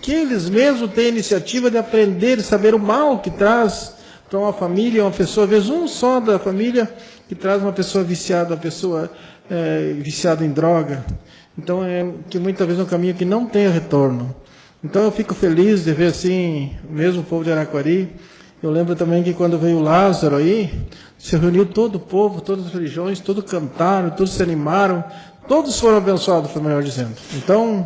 que eles mesmos têm a iniciativa de aprender, saber o mal que traz para uma família, uma pessoa, às vezes um só da família, que traz uma pessoa viciada, uma pessoa viciado em droga. Então, que muitas vezes é um caminho que não tem retorno. Então, eu fico feliz de ver assim, mesmo o povo de Araquari. Eu lembro também que quando veio Lázaro aí, se reuniu todo o povo, todas as religiões, todos cantaram, todos se animaram, todos foram abençoados, foi melhor dizendo. Então,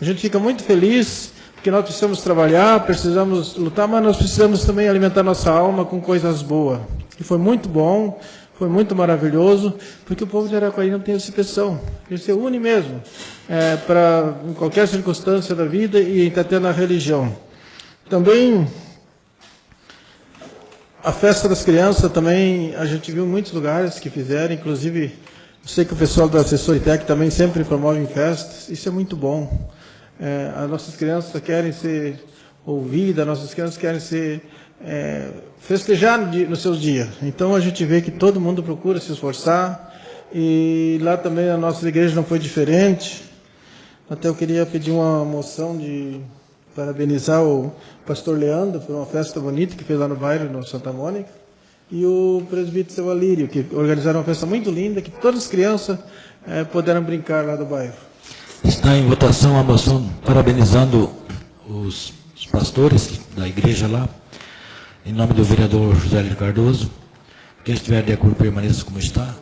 a gente fica muito feliz, porque nós precisamos trabalhar, precisamos lutar, mas nós precisamos também alimentar nossa alma com coisas boas. E foi muito bom. Foi muito maravilhoso, porque o povo de Araquari não tem essa expressão. Ele se une mesmo, para em qualquer circunstância da vida e até na religião. Também, a festa das crianças também, a gente viu muitos lugares que fizeram, inclusive, eu sei que o pessoal da Assessoritec também sempre promove festas, isso é muito bom. As nossas crianças querem ser ouvidas, as nossas crianças querem ser festejar nos seus dias. Então a gente vê que todo mundo procura se esforçar, e lá também a nossa igreja não foi diferente. Até eu queria pedir uma moção de parabenizar o pastor Leandro por uma festa bonita que fez lá no bairro, no Santa Mônica, e o presbítero seu Alírio, que organizaram uma festa muito linda, que todas as crianças puderam brincar lá do bairro. Está em votação a moção parabenizando os pastores da igreja lá, em nome do vereador José Lino Cardoso. Quem estiver de acordo, permaneça como está.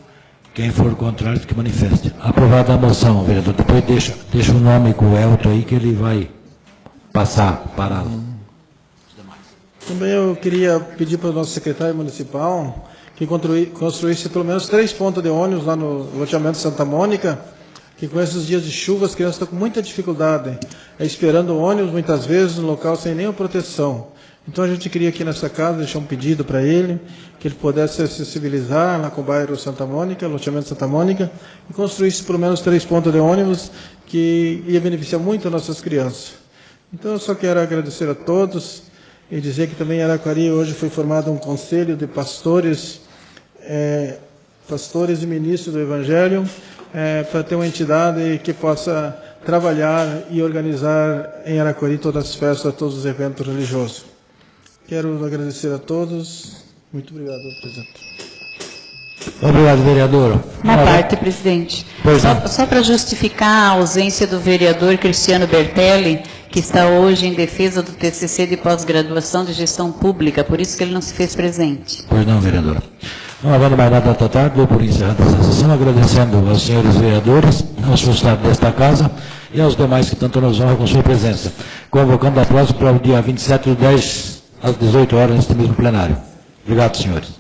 Quem for contrário, que manifeste. Aprovada a moção, vereador. Depois deixa o nome com o Elton aí, que ele vai passar para os demais. Também eu queria pedir para o nosso secretário municipal que construísse pelo menos 3 pontos de ônibus lá no loteamento Santa Mônica, que com esses dias de chuva as crianças estão com muita dificuldade, esperando o ônibus muitas vezes no local sem nenhuma proteção. Então a gente queria aqui nessa casa deixar um pedido para ele, que ele pudesse se sensibilizar lá com o bairro Santa Mônica, loteamento Santa Mônica, e construísse pelo menos 3 pontos de ônibus, que ia beneficiar muito as nossas crianças. Então eu só quero agradecer a todos e dizer que também em Araquari hoje foi formado um conselho de pastores e ministros do Evangelho, para ter uma entidade que possa trabalhar e organizar em Araquari todas as festas, todos os eventos religiosos. Quero agradecer a todos. Muito obrigado, presidente. Obrigado, vereador. Uma parte, presidente. Só para justificar a ausência do vereador Cristiano Bertelli, que está hoje em defesa do TCC de pós-graduação de gestão pública, por isso que ele não se fez presente. Pois não, vereadora. Não havendo mais nada da tarde, dou por encerrada essa sessão, agradecendo aos senhores vereadores, aos funcionários desta casa e aos demais que tanto nos honram com sua presença. Convocando a próxima para o dia 27/10, às 18 horas, neste mesmo plenário. Obrigado, senhores.